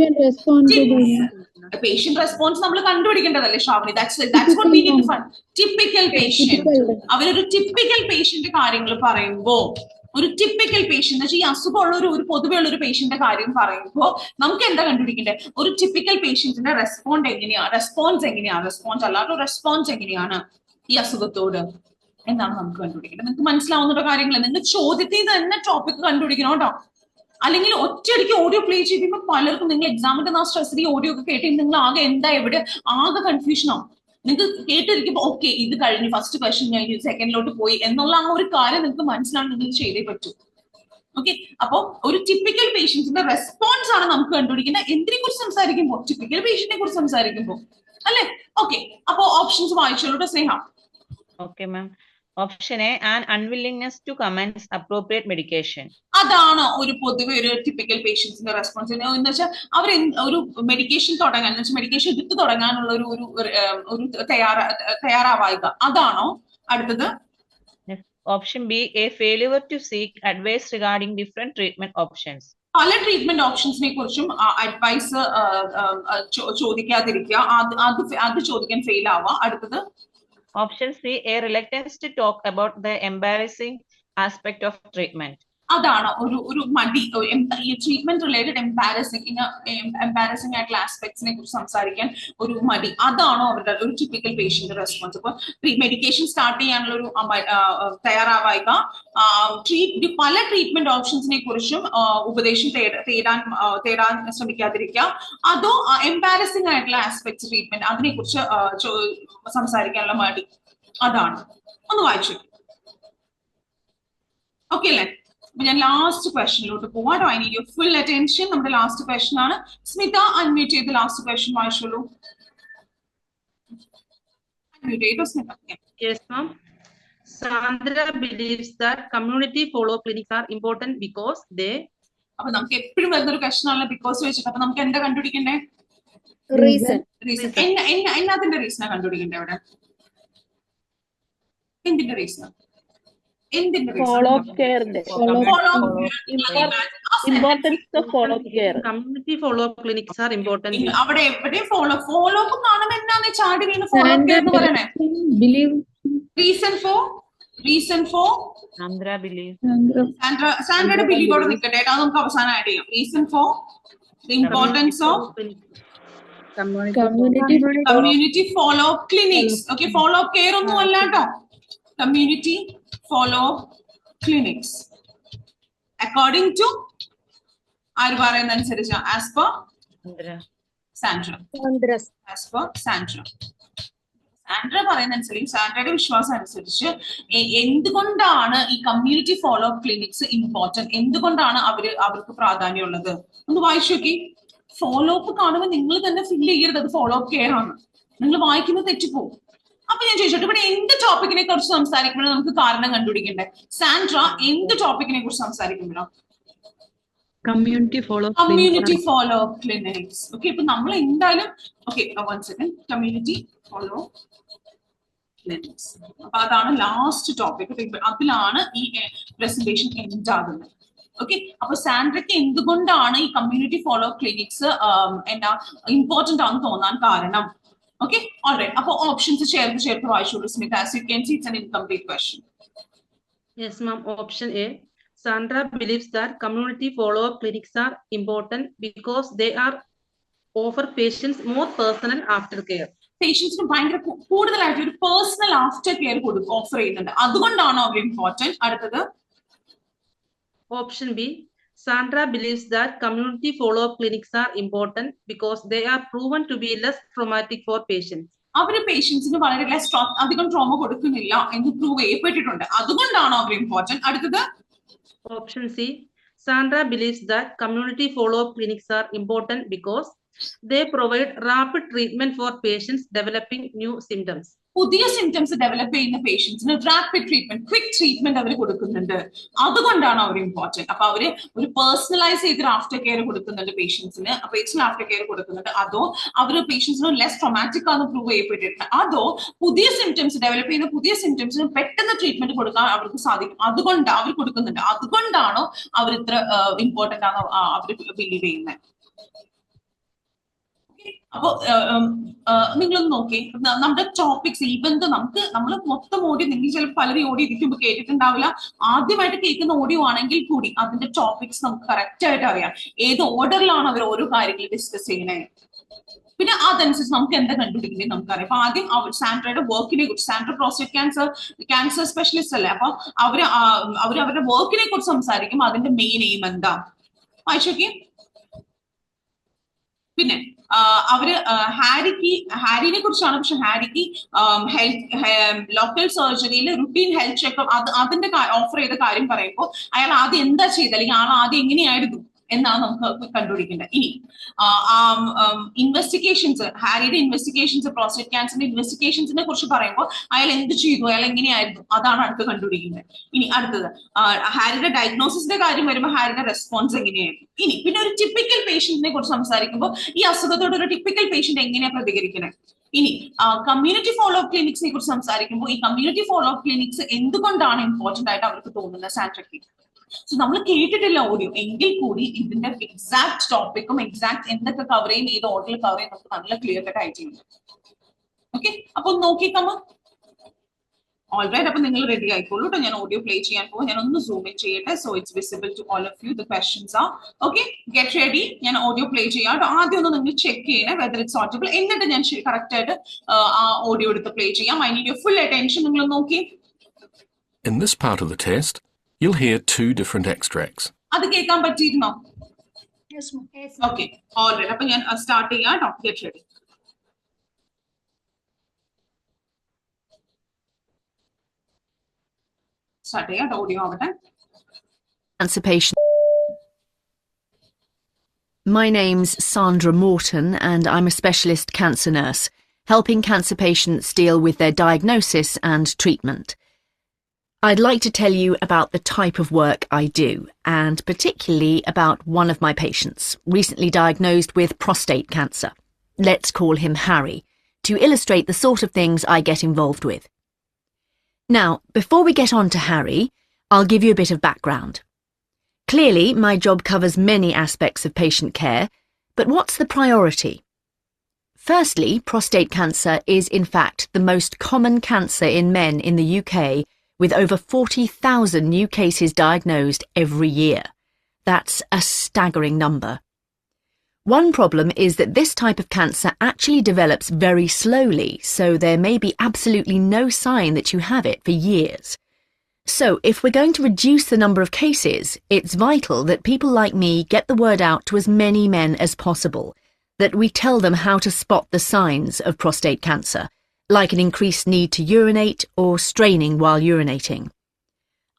പേഷ്യന്റ് റെസ്പോൺസ് നമ്മൾ കണ്ടുപിടിക്കേണ്ടതല്ലേ ശ്രാവണി? Typical patient. അവരൊരു ടിപ്പിക്കൽ പേഷ്യന്റ് കാര്യങ്ങൾ പറയുമ്പോ, ഒരു ടിപ്പിക്കൽ പേഷ്യന്റ് ഈ അസുഖമുള്ള ഒരു പൊതുവെ ഉള്ള ഒരു പേഷ്യന്റെ കാര്യം പറയുമ്പോൾ നമുക്ക് എന്താ കണ്ടുപിടിക്കണ്ടേ? ഒരു ടിപ്പിക്കൽ പേഷ്യന്റിന്റെ റെസ്പോൺസ് അല്ലാതെ റെസ്പോൺസ് എങ്ങനെയാണ് ഈ അസുഖത്തോട് എന്നാണ് നമുക്ക് കണ്ടുപിടിക്കേണ്ടത്. നിങ്ങൾക്ക് മനസ്സിലാവുന്ന കാര്യങ്ങൾ നിങ്ങൾ ചോദ്യത്തിൽ തന്നെ ടോപ്പിക് കണ്ടുപിടിക്കണം കേട്ടോ. അല്ലെങ്കിൽ ഒറ്റയടിക്ക് ഓഡിയോ പ്ലേ ചെയ്യുമ്പോൾ പലർക്കും നിങ്ങൾ എക്സാമിന്റെ ആ സ്ട്രെസ്സിൽ ഈ ഓഡിയോ ഒക്കെ കേട്ട് നിങ്ങൾ ആകെ എന്താ എവിടെ ആകെ കൺഫ്യൂഷൻ ആവും. നിങ്ങൾക്ക് കേട്ടിരിക്കുമ്പോൾ ഓക്കെ ഇത് കഴിഞ്ഞു, ഫസ്റ്റ് ക്വസ്റ്റ്യൻ കഴിഞ്ഞു, സെക്കൻഡിലോട്ട് പോയി എന്നുള്ള ആ ഒരു കാര്യം നിങ്ങൾക്ക് മനസ്സിലാണ്. നിങ്ങൾ ചെയ്തേ പറ്റൂ. ഓക്കെ, അപ്പൊ ഒരു ടിപ്പിക്കൽ പേഷ്യന്റിന്റെ റെസ്പോൺസ് ആണ് നമുക്ക് കണ്ടുപിടിക്കുന്നത് എന്തിനെ കുറിച്ച് സംസാരിക്കുമ്പോൾ? ടിപ്പിക്കൽ പേഷ്യന്റിനെ കുറിച്ച് സംസാരിക്കുമ്പോൾ അല്ലെ? ഓക്കെ, അപ്പൊ ഓപ്ഷൻസ് വായിച്ചോളൂ സ്നേഹ. Okay, ma'am. Option A, an unwillingness to commence appropriate medication. അതാണ് ഒരു പൊതുവെ ഒരു ടിപ്പിക്കൽ പേഷ്യൻസിന്റെ റെസ്പോൺസ്. എന്ന് വെച്ചാൽ അവർ ഒരു മെഡിക്കേഷൻ തുടങ്ങാൻ, എന്ന് വെച്ചാൽ മെഡിക്കേഷൻ എടുത്തു തുടങ്ങാനുള്ള ഒരു തയ്യാറാവായിക. അതാണോ അടുത്തത്? Option B, a failure to seek advice regarding different treatment options. പല ട്രീറ്റ്മെന്റ് ഓപ്ഷൻസിനെ കുറിച്ചും അഡ്വൈസ് ചോദിക്കാതിരിക്കുക, അത് ചോദിക്കാൻ ഫെയിൽ ആവുക. അടുത്തത് Option C, a reluctance to talk about the embarrassing aspect of treatment. അതാണ് ഒരു മടി, ഈ ട്രീറ്റ്മെന്റ് റിലേറ്റഡ് എംബാരസിംഗ് ആയിട്ടുള്ള ആസ്പെക്ട്സിനെ കുറിച്ച് സംസാരിക്കാൻ ഒരു മടി. അതാണോ അവരുടെ ഒരു ടിപ്പിക്കൽ പേഷ്യന്റ് റെസ്പോൺസ്? ഇപ്പൊ മെഡിക്കേഷൻ സ്റ്റാർട്ട് ചെയ്യാനുള്ള ഒരു തയ്യാറാവായിക, പല ട്രീറ്റ്മെന്റ് ഓപ്ഷൻസിനെ കുറിച്ചും ഉപദേശം തേടാൻ ശ്രമിക്കാതിരിക്കുക, അതോ എംബാരസിംഗ് ആയിട്ടുള്ള ആസ്പെക്ട്സ് ട്രീറ്റ്മെന്റ് അതിനെ കുറിച്ച് സംസാരിക്കാനുള്ള മടി. അതാണ്. ഒന്ന് വായിച്ചു. ഓക്കെ അല്ലേ? അപ്പൊ ഞാൻ ലാസ്റ്റ് ക്വസ്റ്റനിലോട്ട് പോവാട്ടോ. I need your full attention. നമ്മുടെ ലാസ്റ്റ് ക്വസ്റ്റൻ ആണ്. സ്മിത, അൺമ്യൂട്ട് ചെയ്ത് ലാസ്റ്റ് ക്വസ്റ്റൻ വായിച്ചോളൂ. അൺമ്യൂട്ട് ചെയ്തോ Smitha. Yes, ma'am. Sandra believes that community follow clinics are important because they. അപ്പൊ നമുക്ക് എപ്പോഴും വരുന്നൊരു ക്വസ്റ്റൻ ആണല്ലോ ബിക്കോസ് വെച്ചിട്ട്. അപ്പൊ നമുക്ക് എന്താ കണ്ടുപിടിക്കണ്ടേ? Reason. എന്നതിന്റെ റീസണാ കണ്ടുപിടിക്കണ്ടേ അവിടെ? എന്തിന്റെ reason? Follow-up care. Importance of follow-up care. Community follow-up clinics are important. അവിടെ എവിടെ ഫോളോ-അപ്പ് കാണുമ്പോൾ എന്താണ് ചാടി വീണ് ഫോളോ-അപ്പ് കെയർ എന്ന് പറയണേ? Reason for Sandra believes. സാൻഡ്രയുടെ ബിലീവോട് നിൽക്കട്ടെ. അത് നമുക്ക് അവസാനം ആഡ് ചെയ്യാം. Reason for the importance of community follow-up clinics. Okay, follow-up care ഒന്നും അല്ല കേട്ടോ, community follow-up clinics. According to ആര് പറയുന്നതനുസരിച്ച് as per Sandra. Sandra. As per Sandra. Sandra പറയുന്നതനുസരിച്ച് സാൻഡ്രയുടെ വിശ്വാസം അനുസരിച്ച് എന്തുകൊണ്ടാണ് ഈ community follow up clinics important, എന്തുകൊണ്ടാണ് അവർക്ക് പ്രാധാന്യമുള്ളത്? ഒന്ന് വായിച്ചു നോക്കി. ഫോളോ അപ്പ് കാണുമ്പോൾ നിങ്ങൾ തന്നെ ഫീൽ ചെയ്യരുത് അത് ഫോളോ അപ്പ് കെയർ ആണ്. നിങ്ങൾ വായിക്കുന്നത് തെറ്റിപ്പോകും. അപ്പൊ ഞാൻ ചോദിച്ചോട്ടെ, ഇവിടെ എന്ത് ടോപ്പിക്കിനെ കുറിച്ച് സംസാരിക്കുമ്പോഴും നമുക്ക് കാരണം കണ്ടുപിടിക്കണ്ടേ? സാൻഡ്ര എന്ത് ടോപ്പിക്കിനെ കുറിച്ച് സംസാരിക്കുമ്പോഴോ? Community follow community follow up clinics. Okay, ഇപ്പൊ നമ്മൾ എന്തായാലും one second, community follow clinics. അപ്പൊ അതാണ് ലാസ്റ്റ് ടോപ്പിക്. അതിലാണ് ഈ പ്രസന്റേഷൻ എൻഡ് ആകുന്നത്. ഓക്കെ, അപ്പൊ സാൻഡ്രയ്ക്ക് എന്തുകൊണ്ടാണ് ഈ കമ്മ്യൂണിറ്റി ഫോളോ ക്ലിനിക്സ് എന്താ ഇമ്പോർട്ടന്റ് ആണെന്ന് തോന്നാൻ കാരണം? Okay, alright. അപ്പൊ ഓപ്ഷൻസ് ചേർത്ത് വായിച്ചോളൂ Smitha. As you can see it's an incomplete question. Yes, ma'am. Option A. Sandra believes that community follow-up clinics are important because they are offer patients more personal aftercare. പേഷ്യൻസിന് ഭയങ്കര കൂടുതലായിട്ട് ഒരു personal after care offer ചെയ്യുന്നുണ്ട്, അതുകൊണ്ടാണോ അവർ important? അടുത്തത് Option B. Sandra believes that community follow-up clinics are important because they are proven to be less traumatic for patients. അവര് പേഷ്യൻസിന് വളരെ അധികം ട്രോമ കൊടുക്കുന്നില്ല എന്ന് പ്രൂവ് ചെയ്യപ്പെട്ടിട്ടുണ്ട്, അതുകൊണ്ടാണോ അവർ ഇമ്പോർട്ടന്റ്? അടുത്തത് Option C. Sandra believes that community follow-up clinics are important because they provide rapid treatment for patients developing new symptoms. പുതിയ സിംറ്റംസ് ഡെവലപ്പ് ചെയ്യുന്ന പേഷ്യൻസിന് റാപ്പിഡ് ട്രീറ്റ്മെന്റ്, ക്വിക്ക് ട്രീറ്റ്മെന്റ് അവർ കൊടുക്കുന്നുണ്ട്, അതുകൊണ്ടാണ് അവർ ഇമ്പോർട്ടന്റ്. അപ്പൊ അവര് ഒരു പേഴ്സണലൈസ് ചെയ്തൊരു ആഫ്റ്റർ കെയർ കൊടുക്കുന്നുണ്ട് പേഷ്യൻസിന്, പേഷ്യന്റ് ആഫ്റ്റർ കെയർ കൊടുക്കുന്നുണ്ട്. അതോ അവർ പേഷ്യൻസിന് ലെസ് ട്രോമാറ്റിക് ആണെന്ന് പ്രൂവ് ചെയ്യപ്പെട്ടിട്ടുണ്ട്, അതോ പുതിയ സിംറ്റംസ് ഡെവലപ്പ് ചെയ്യുന്ന പുതിയ സിംറ്റംസിന് പെട്ടെന്ന് ട്രീറ്റ്മെന്റ് കൊടുക്കാൻ അവർക്ക് സാധിക്കും, അതുകൊണ്ട് അവർ കൊടുക്കുന്നുണ്ട്, അതുകൊണ്ടാണോ അവർ ഇത്ര ഇമ്പോർട്ടന്റ് ആണ് അവർ ബിലീവ് ചെയ്യുന്നത്? അപ്പൊ നിങ്ങളൊന്ന് നോക്കി നമ്മുടെ ടോപ്പിക്സ് ഈവൻ നമ്മൾ മൊത്തം ഓഡിയോ, നിങ്ങൾ ചിലപ്പോൾ പലരും ഓഡിയോ ഇരിക്കുമ്പോൾ കേട്ടിട്ടുണ്ടാവില്ല, ആദ്യമായിട്ട് കേൾക്കുന്ന ഓഡിയോ ആണെങ്കിൽ കൂടി അതിന്റെ ടോപ്പിക്സ് നമുക്ക് കറക്റ്റ് ആയിട്ട് അറിയാം, ഏത് ഓർഡറിലാണ് അവർ ഓരോ കാര്യങ്ങൾ ഡിസ്കസ് ചെയ്യുന്നത്. പിന്നെ അതനുസരിച്ച് നമുക്ക് എന്താ കണ്ടുപിടിക്കുന്നത് നമുക്കറിയാം. അപ്പൊ ആദ്യം സാൻഡ്രയുടെ വർക്കിനെ കുറിച്ച്, സാൻഡ്ര പ്രോസ്റ്റേറ്റ് ക്യാൻസർ സ്പെഷ്യലിസ്റ്റ് അല്ലേ, അപ്പൊ അവരുടെ വർക്കിനെ കുറിച്ച് സംസാരിക്കും. അതിന്റെ മെയിൻ എയിം എന്താ വായിച്ചോക്കി. പിന്നെ ഹാരിനെ കുറിച്ചാണ്. പക്ഷെ ഹാരിക്ക് ലോക്കൽ സർജറിയിൽ റുട്ടീൻ ഹെൽത്ത് ചെക്കപ്പ് അതിന്റെ ഓഫർ ചെയ്ത കാര്യം പറയുമ്പോൾ അയാൾ ആദ്യം എന്താ ചെയ്തത്, അല്ലെങ്കിൽ ആൾ ആദ്യം എങ്ങനെയായിരുന്നു എന്നാണ് നമുക്ക് കണ്ടുപിടിക്കേണ്ടത്. ഇനി ഇൻവെസ്റ്റിഗേഷൻസ്, ഹാരിയുടെ ഇൻവെസ്റ്റിഗേഷൻസ്, പ്രോസ്റ്റേറ്റ് ക്യാൻസറിന്റെ ഇൻവെസ്റ്റിഗേഷൻസിനെ കുറിച്ച് പറയുമ്പോൾ അയാൾ എന്ത് ചെയ്തു, അയാൾ എങ്ങനെയായിരുന്നു, അതാണ് അടുത്ത് കണ്ടുപിടിക്കുന്നത്. ഇനി അടുത്തത് ഹാരിയുടെ ഡയഗ്നോസിന്റെ കാര്യം വരുമ്പോൾ ഹാരിയുടെ റെസ്പോൺസ് എങ്ങനെയായിരുന്നു. ഇനി പിന്നെ ഒരു ടിപ്പിക്കൽ പേഷ്യന്റിനെ കുറിച്ച് സംസാരിക്കുമ്പോൾ ഈ അസുഖത്തോട് ഒരു ടിപ്പിക്കൽ പേഷ്യന്റ് എങ്ങനെയാണ് പ്രതികരിക്കുന്നത്. ഇനി കമ്മ്യൂണിറ്റി ഫോളോ അപ്പ് ക്ലിനിക്സിനെ കുറിച്ച് സംസാരിക്കുമ്പോൾ ഈ കമ്മ്യൂണിറ്റി ഫോളോ അപ്പ് ക്ലിനിക്സ് എന്തുകൊണ്ടാണ് ഇമ്പോർട്ടന്റ് ആയിട്ട് അവർക്ക് തോന്നുന്നത് സാൻഡ്രയ്ക്ക്. സോ നമ്മൾ കേട്ടിട്ടില്ല ഓഡിയോ, എങ്കിൽ കൂടി ഇതിന്റെ എക്സാക്ട് ടോപ്പിക്കും എക്സാക്ട് എന്തൊക്കെ കവർ ചെയ്യും, ഏത് ഓർഡറിൽ കവർ ചെയ്യും നമുക്ക് നല്ല ക്ലിയർ കട്ട് ആയിട്ട് ചെയ്യും. ഓക്കെ, അപ്പൊ നോക്കിക്കമ്മ. ഓൾറൈറ്റ്, അപ്പൊ നിങ്ങൾ റെഡി ആയിക്കോളൂ കേട്ടോ. ഞാൻ ഓഡിയോ പ്ലേ ചെയ്യാൻ പോകും. ഞാൻ ഒന്ന് സൂം ഇൻ ചെയ്യട്ടെ, so it's visible to all of you. The questions are okay. Get ready. ഞാൻ ഓഡിയോ പ്ലേ ചെയ്യാം കേട്ടോ. ആദ്യം ഒന്ന് നിങ്ങൾ ചെക്ക് ചെയ്യണേ വെദർ ഇറ്റ്സ് ഓഡിബിൾ, എന്നിട്ട് ഞാൻ കറക്റ്റ് ആയിട്ട് ആ ഓഡിയോ എടുത്ത് പ്ലേ ചെയ്യാം. I need your full attention. നിങ്ങൾ നോക്കി. In this part of the test, you'll hear two different extracts. അത് കേൾക്കാൻ പറ്റിയിരുന്നോ? Okay, alright. അപ്പൊ ഞാൻ സ്റ്റാർട്ട് ചെയ്യാം കേട്ടോ. Get ready. സ്റ്റാർട്ട് ചെയ്യാം. ഓഡിയോ ആവട്ടെ. Cancer patient. My name's Sandra Morton and I'm a specialist cancer nurse, helping cancer patients deal with their diagnosis and treatment. I'd like to tell you about the type of work I do, and particularly about one of my patients, recently diagnosed with prostate cancer. Let's call him Harry, to illustrate the sort of things I get involved with. Now, before we get on to Harry, I'll give you a bit of background. Clearly, my job covers many aspects of patient care, but what's the priority? Firstly, prostate cancer is in fact the most common cancer in men in the UK, with over 40,000 new cases diagnosed every year. That's a staggering number. One problem is that this type of cancer actually develops very slowly, so there may be absolutely no sign that you have it for years. So, if we're going to reduce the number of cases, it's vital that people like me get the word out to as many men as possible, that we tell them how to spot the signs of prostate cancer, like an increased need to urinate or straining while urinating.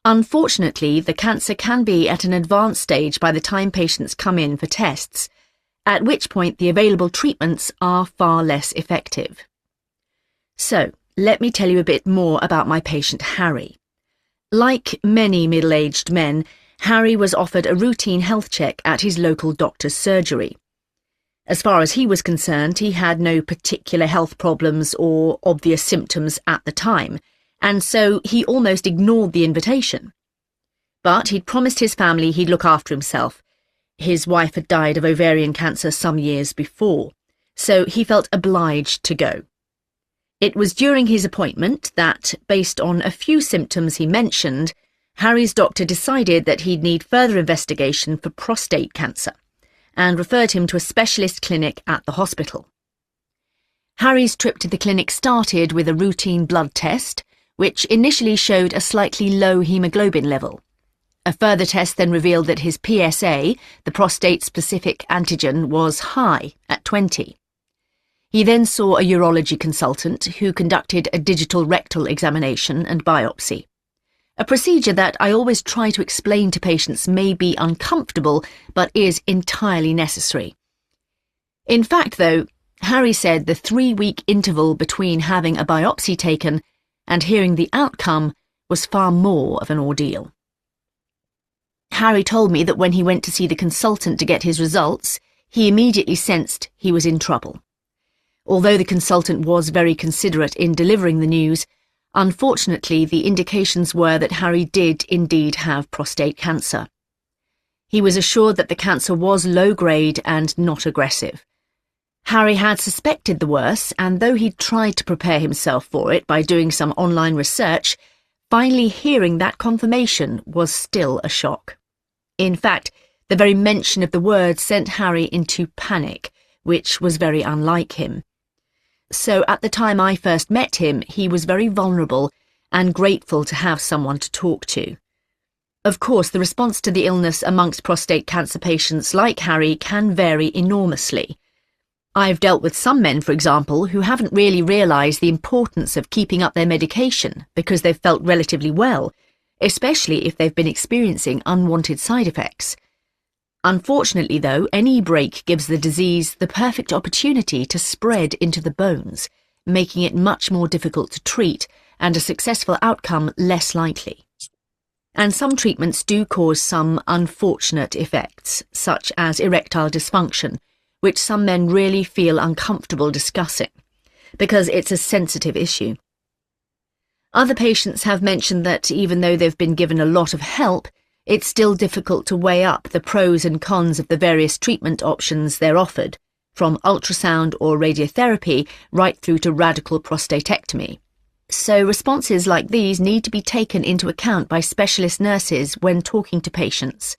Unfortunately, the cancer can be at an advanced stage by the time patients come in for tests, at which point the available treatments are far less effective. So, let me tell you a bit more about my patient Harry. Like many middle-aged men, Harry was offered a routine health check at his local doctor's surgery. As far as he was concerned, he had no particular health problems or obvious symptoms at the time, and so he almost ignored the invitation. But he'd promised his family he'd look after himself. His wife had died of ovarian cancer some years before, so he felt obliged to go. It was during his appointment that, based on a few symptoms he mentioned, Harry's doctor decided that he'd need further investigation for prostate cancer and referred him to a specialist clinic at the hospital. Harry's trip to the clinic started with a routine blood test, which initially showed a slightly low hemoglobin level. A further test then revealed that his PSA, the prostate-specific antigen, was high at 20. He then saw a urology consultant who conducted a digital rectal examination and biopsy, a procedure that I always try to explain to patients may be uncomfortable but is entirely necessary. In fact, though, Harry said the 3-week interval between having a biopsy taken and hearing the outcome was far more of an ordeal. Harry told me that when he went to see the consultant to get his results, he immediately sensed he was in trouble. Although the consultant was very considerate in delivering the news, unfortunately the indications were that Harry did indeed have prostate cancer. He was assured that the cancer was low-grade and not aggressive. Harry had suspected the worst, and though he'd tried to prepare himself for it by doing some online research, finally hearing that confirmation was still a shock. In fact, the very mention of the word sent Harry into panic, which was very unlike him. So at the time I first met him, he was very vulnerable and grateful to have someone to talk to. Of course, the response to the illness amongst prostate cancer patients like Harry can vary enormously. I've dealt with some men, for example, who haven't really realised the importance of keeping up their medication because they've felt relatively well, especially if they've been experiencing unwanted side effects. Unfortunately, though, any break gives the disease the perfect opportunity to spread into the bones, making it much more difficult to treat and a successful outcome less likely. And some treatments do cause some unfortunate effects, such as erectile dysfunction, which some men really feel uncomfortable discussing, because it's a sensitive issue. Other patients have mentioned that even though they've been given a lot of help, it's still difficult to weigh up the pros and cons of the various treatment options they're offered, from ultrasound or radiotherapy right through to radical prostatectomy. So responses like these need to be taken into account by specialist nurses when talking to patients.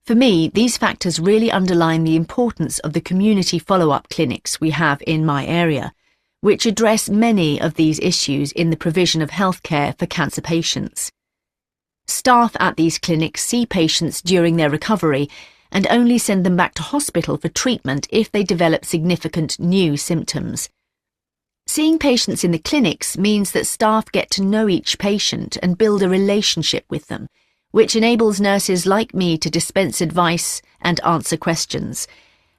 For me, these factors really underline the importance of the community follow-up clinics we have in my area, which address many of these issues in the provision of healthcare for cancer patients. Staff at these clinics see patients during their recovery and only send them back to hospital for treatment if they develop significant new symptoms. Seeing patients in the clinics means that staff get to know each patient and build a relationship with them, which enables nurses like me to dispense advice and answer questions.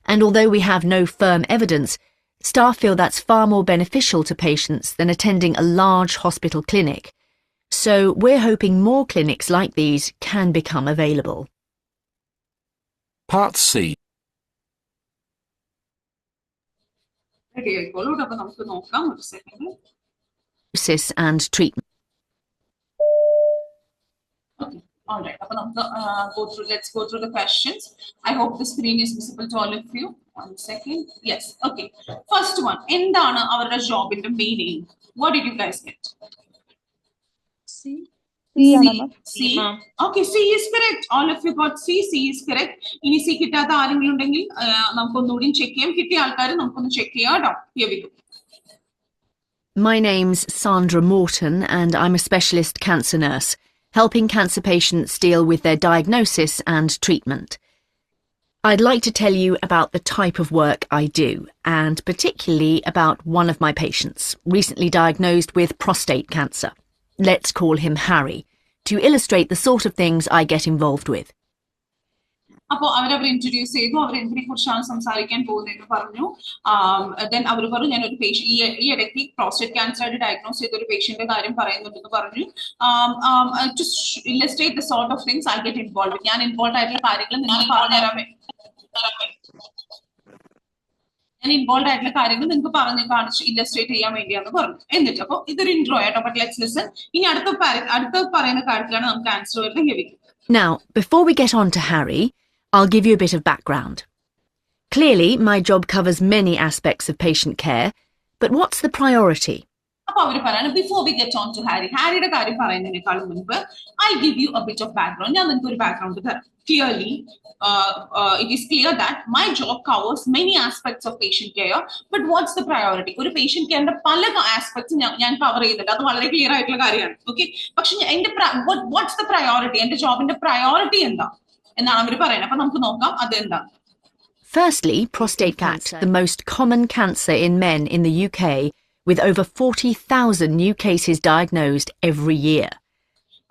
And although we have no firm evidence, staff feel that's far more beneficial to patients than attending a large hospital clinic. So we're hoping more clinics like these can become available. Part C. And treatment. Okay, all right. Let's go through the questions. I hope the screen is visible to all of you. 1 second. Yes. Okay. First one. എന്താണ് അവരുടെ ജോബിന്റെ meaning? What did you guys get? C. Okay, C is correct. All of you got C. C is correct. ഇനി C കിട്ടാത്ത ആരെങ്കിലും ഉണ്ടെങ്കിൽ നമുക്കൊന്നുകൂടി check ചെയ്യാം. കിട്ടിയ ആൾക്കാർ നമുക്കൊന്ന് ചെക്ക് ചെയ്യാം. Here we go. My name's Sandra Morton, and I'm a specialist cancer nurse, helping cancer patients deal with their diagnosis and treatment. I'd like to tell you about the type of work I do, and particularly about one of my patients, recently diagnosed with prostate cancer. Let's call him Harry, to illustrate the sort of things I get involved with. അപ്പോൾ അവരവർ introduce ചെയ്തു, അവർ എന്തിനെ കുറിച്ചാണ് സംസാരിക്കാൻ പോകുന്നതെന്ന് പറഞ്ഞു. Then അവർ പറഞ്ഞു ഞാൻ ഒരു പേഷ്യന്റ് ഈ ഇടയ്ക്ക് പ്രോസ്റ്റേറ്റ് ക്യാൻസർ ആയിട്ട് ഡയഗ്നോസ് ചെയ്ത ഒരു പേഷ്യന്റിന്റെ കാര്യം പറയുന്നുണ്ടെന്ന് പറഞ്ഞു. To illustrate the sort of things I get involve, ഞാൻ ഇൻവോൾവ് ആയിട്ടുള്ള കാര്യങ്ങൾ നിങ്ങൾക്ക് പറഞ്ഞുതരാൻ നിങ്ങൾക്ക് പറഞ്ഞ് കാണിച്ച് ഇല്ലസ്ട്രേറ്റ് ചെയ്യാൻ വേണ്ടിയാന്ന് പറഞ്ഞു. എന്നിട്ട് അപ്പോൾ ഇതൊരു ഇൻട്രോ ആയിട്ടോ, ബട്ട് ലെറ്റ്സ് ലിസൺ. ഇനി അടുത്ത പറയുന്ന കാര്യത്തിലാണ് നമുക്ക് ആൻസർ വരുന്നത്. Heavy. Now, before we get on to Harry, I'll give you a bit of background. Clearly, my job covers many aspects of patient care, but what's the priority? അപ്പോൾ അവർ പറയാണ്, before we get on to ഹാരിയുടെ കാര്യം പറയുന്നതിനേക്കാളും മുൻപ് I give you a bit of background. ഞാൻ നിങ്ങൾക്ക് ഒരു ബാക്ക്ഗ്രൗണ്ട് തരാം. Clearly, it is clear that my job covers many aspects of patient care, but what's the priority? ഒരു patient careന്റെ പല aspects ഞാൻ കവർ ചെയ്യുന്നുണ്ട്, അത് വളരെ ക്ലിയർ ആയിട്ടുള്ള കാര്യമാണ്. ഓക്കെ, പക്ഷെ എന്റെ what's the priority? എന്റെ ജോബിന്റെ പ്രയോറിറ്റി എന്താ എന്നാണ് അവർ പറയുന്നത്. അപ്പൊ നമുക്ക് നോക്കാം അതെന്താ. Firstly, prostate cancer, the most common cancer in men in the UK, with over 40,000 new cases diagnosed every year.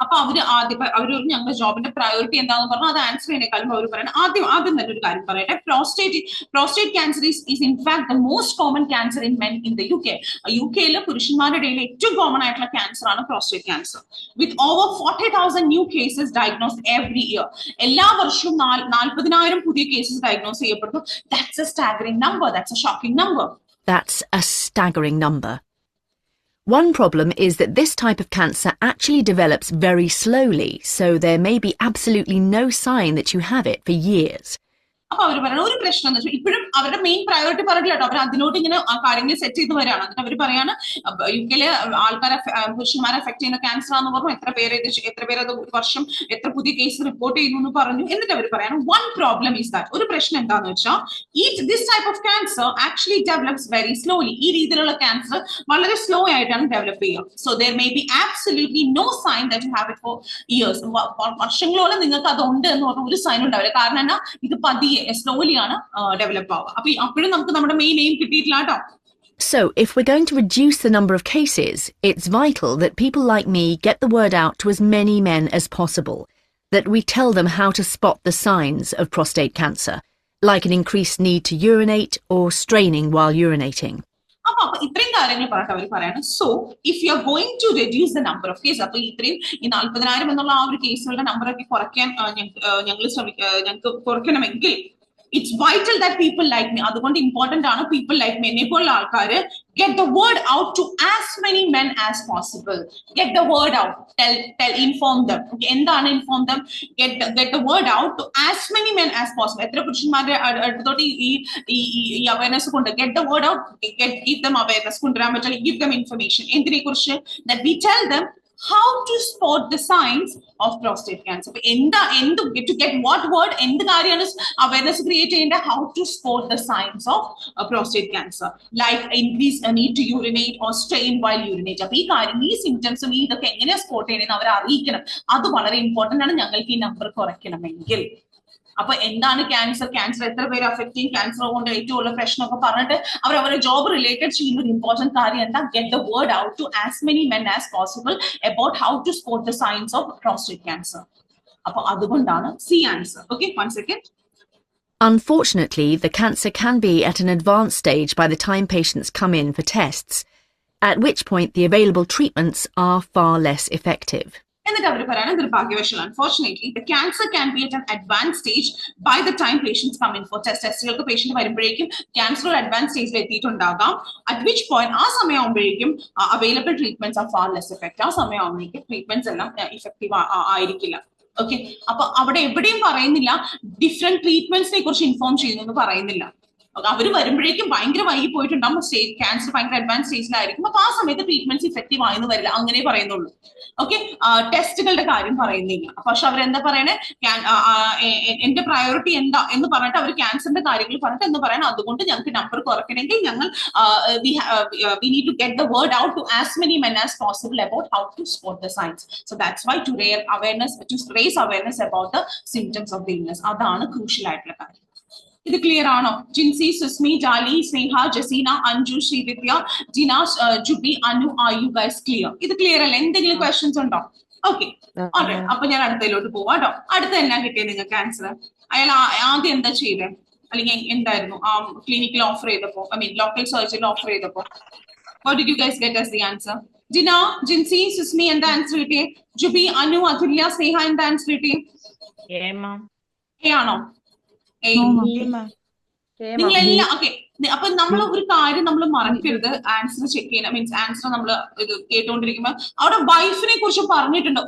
അപ്പൊ അവര് ഞങ്ങളുടെ ജോബിന്റെ പ്രയോറിറ്റി എന്താന്ന് പറഞ്ഞു. അത് ആൻസർ ചെയ്യുന്നേക്കാളും അവർ പറയണം. ആദ്യം തന്നെ ഒരു കാര്യം പറയട്ടെ. Prostate cancer is in fact the most common cancer in men in the UK. UK-ൽ പുരുഷന്മാരുടെ ഇടയിൽ ഏറ്റവും കോമൺ ആയിട്ടുള്ള ക്യാൻസർ ആണ് prostate cancer, with over 40,000 new cases diagnosed every year. എല്ലാ വർഷവും 40,000 പുതിയ കേസസ് ഡയഗ്നോസ് ചെയ്യപ്പെടുന്നു. That's a staggering number. That's a shocking number. That's a staggering number. One problem is that this type of cancer actually develops very slowly, so there may be absolutely no sign that you have it for years. അപ്പൊ അവർ പറയുന്ന ഒരു പ്രശ്നം എന്ന് വെച്ചാൽ ഇപ്പോഴും അവരുടെ main priority പറഞ്ഞില്ല കേട്ടോ. അവർ അതിനോട്ട് ഇങ്ങനെ കാര്യങ്ങൾ സെറ്റ് ചെയ്ത് വരികയാണ്. എന്നിട്ട് അവർ പറയാണ് UK-ലെ ആൾക്കാരെ പുരുഷന്മാരെ എഫക്ട് ചെയ്യുന്ന ക്യാൻസർ ആണെന്ന് പറഞ്ഞു. എത്ര പേര് അത് ഒരു വർഷം എത്ര പുതിയ കേസ് റിപ്പോർട്ട് ചെയ്യുന്നു എന്ന് പറഞ്ഞു. എന്നിട്ട് അവർ പറയാണ് വൺ പ്രോബ്ലം ഈസ് ദാറ്റ്, ഒരു പ്രശ്നം എന്താന്ന് വെച്ചാൽ this type of cancer actually develops very slowly. ഈ രീതിയിലുള്ള ക്യാൻസർ വളരെ സ്ലോ ആയിട്ടാണ് ഡെവലപ്പ് ചെയ്യുക. So there may be absolutely no sign that you have it for years. വർഷങ്ങളോളം നിങ്ങൾക്ക് അതുണ്ട് എന്ന് പറഞ്ഞ ഒരു സൈൻ ഉണ്ടാവില്ല. കാരണം എന്നാ ഇത് പതിയെ slowly ആണ് ഡെവലപ്പ് ആവുക. അപ്പൊ അപ്പോഴും നമുക്ക് നമ്മുടെ മെയിൻ എയിം കിട്ടിയിട്ടില്ല കേട്ടോ. So, if we're going to reduce the number of cases, it's vital that people like me get the word out to as many men as possible, that we tell them how to spot the signs of prostate cancer, like an increased need to urinate or straining while urinating. അപ്പൊ ഇത്രയും കാര്യങ്ങൾ പറഞ്ഞിട്ട് അവർ പറയാണ്. So if you are going to reduce the number of case, അപ്പൊ ഇത്രയും ഈ 40,000 എന്നുള്ള ആ ഒരു കേസുകളുടെ നമ്പറൊക്കെ കുറയ്ക്കാൻ ഞങ്ങൾക്ക് കുറയ്ക്കണമെങ്കിൽ it's vital that people like me, അതുകൊണ്ട് ഇമ്പോർട്ടന്റ് ആണ് people like me എന്നെപ്പോലുള്ള ആൾക്കാര് get the word out to as many men as possible. Get the word out. Inform them. Okay, എന്താണ് inform them? Get the word out to as many men as possible. എത്ര പുരുഷന്മാരുടെ അടുത്തോട്ട് ഈ awareness കൊണ്ട് get the word out, give them awareness, കൊണ്ടുവരാൻ പറ്റില്ല, give them information. എന്തിനെ കുറിച്ച്? That we tell them how to spot the signs of prostate cancer. To get what word, എന്ത് കാര്യമാണ് awareness create ചെയ്യേണ്ട? How to spot the signs of prostate cancer, like increase need to urinate or strain while urinate. അപ്പൊ ഈ കാര്യം, ഈ സിംറ്റംസും ഇതൊക്കെ എങ്ങനെ spot ചെയ്യണമെന്ന് അവരെ അറിയിക്കണം. അത് വളരെ ഇമ്പോർട്ടന്റ് ആണ് ഞങ്ങൾക്ക് ഈ നമ്പർ കുറയ്ക്കണമെങ്കിൽ. അപ്പൊ എന്താണ് ക്യാൻസർ എത്ര പേര് അഫക്ട് ചെയ്യും, ക്യാൻസർ കൊണ്ട് ഏറ്റവും ഉള്ള പ്രശ്നമൊക്കെ പറഞ്ഞിട്ട് അവരുടെ ജോബ് റിലേറ്റഡ് ചെയ്യുന്ന ഒരു ഇമ്പോർട്ടന്റ് കാര്യം എന്താ? Get the word out to as many men as possible about how to spot the signs of prostate cancer. അപ്പൊ അതുകൊണ്ടാണ് C answer. Okay, 1 second. Unfortunately, the cancer can be at an advanced stage by the time patients come in for tests, at which point the available treatments are far less effective. എന്നിട്ട് അവർ പറയണം നിർഭാഗ്യവശാൽ unfortunately the cancer can be at an advanced stage by the time patients come in for ടെസ്റ്റുകൾക്ക് patient വരുമ്പോഴേക്കും cancer ഒരു advance സ്റ്റേജിൽ എത്തിയിട്ടുണ്ടാകാം. At which point ആ സമയമാകുമ്പോഴേക്കും available treatments are far less effective. ആ സമയമാകുമ്പോഴേക്കും ട്രീറ്റ്മെന്റ്സ് എല്ലാം ഇഫക്റ്റീവ് ആയിരിക്കില്ല. ഓക്കെ, അപ്പൊ അവിടെ എവിടെയും പറയുന്നില്ല ഡിഫറെന്റ് ട്രീറ്റ്മെന്റ്സിനെ കുറിച്ച് ഇൻഫോം ചെയ്യുന്നു എന്ന് പറയുന്നില്ല. അവർ വരുമ്പോഴേക്കും ഭയങ്കര വൈകി പോയിട്ടുണ്ടാകും, ക്യാൻസർ ഭയങ്കര അഡ്വാൻസ് സ്റ്റേജിലായിരിക്കും. അപ്പൊ ആ സമയത്ത് ട്രീറ്റ്മെന്റ്സ് ഇഫക്റ്റീവ് ആയെന്ന് വരില്ല, അങ്ങനെ പറയുന്നുള്ളൂ. ഓക്കെ, ടെസ്റ്റുകളുടെ കാര്യം പറയുന്നില്ല. പക്ഷെ അവരെന്താ പറയണേ, എന്റെ പ്രയോറിറ്റി എന്താ എന്ന് പറഞ്ഞിട്ട് അവർ ക്യാൻസറിന്റെ കാര്യങ്ങൾ പറഞ്ഞിട്ട് എന്ന് പറയണം, അതുകൊണ്ട് ഞങ്ങൾക്ക് നമ്പർ കുറയ്ക്കണമെങ്കിൽ ഞങ്ങൾ we need to get the word out to as many men as possible about how to spot the signs. So that's why to raise awareness about the symptoms of the illness. അതാണ് crucial ആയിട്ടുള്ള കാര്യം. ഇത് clear ആണോ? Jincy, Susmi, Jali, Sneha, Jaseena, Anju, Srividya, Jina, Juby, Anu, are you guys clear? ഇത് clear അല്ലേ? എന്തെങ്കിലും questions ഉണ്ടോ? Okay, അപ്പൊ ഞാൻ അടുത്തതിലോട്ട് പോവാം കേട്ടോ. അടുത്ത എന്നാ കിട്ടിയത് നിങ്ങൾക്ക് ആൻസർ? അയാൾ ആദ്യം എന്താ ചെയ്തേ, അല്ലെങ്കിൽ എന്തായിരുന്നു ക്ലിനിക്കിൽ ഓഫർ ചെയ്തപ്പോ, ഐ മീൻ ലോക്കൽ സർജറിയിൽ ഓഫർ ചെയ്തപ്പോ? What did you guys get as the answer? ജിന, ജിൻസി, സുസ്മി എന്താ ആൻസർ കിട്ടിയേ? ജുബി, അനു, അതുല്യ, സ്നേഹ എന്താ ആൻസർ കിട്ടിയേ? എ ആണോ? നിങ്ങളെല്ലാം ഓക്കെ. അപ്പൊ നമ്മൾ ഒരു കാര്യം നമ്മൾ മറക്കരുത്, ആൻസർ ചെക്ക് ചെയ്യണം. മീൻസ് ആൻസർ നമ്മൾ ഇത് കേട്ടുകൊണ്ടിരിക്കുമ്പോ അവിടെ വൈഫിനെ കുറിച്ച് പറഞ്ഞിട്ടുണ്ട്,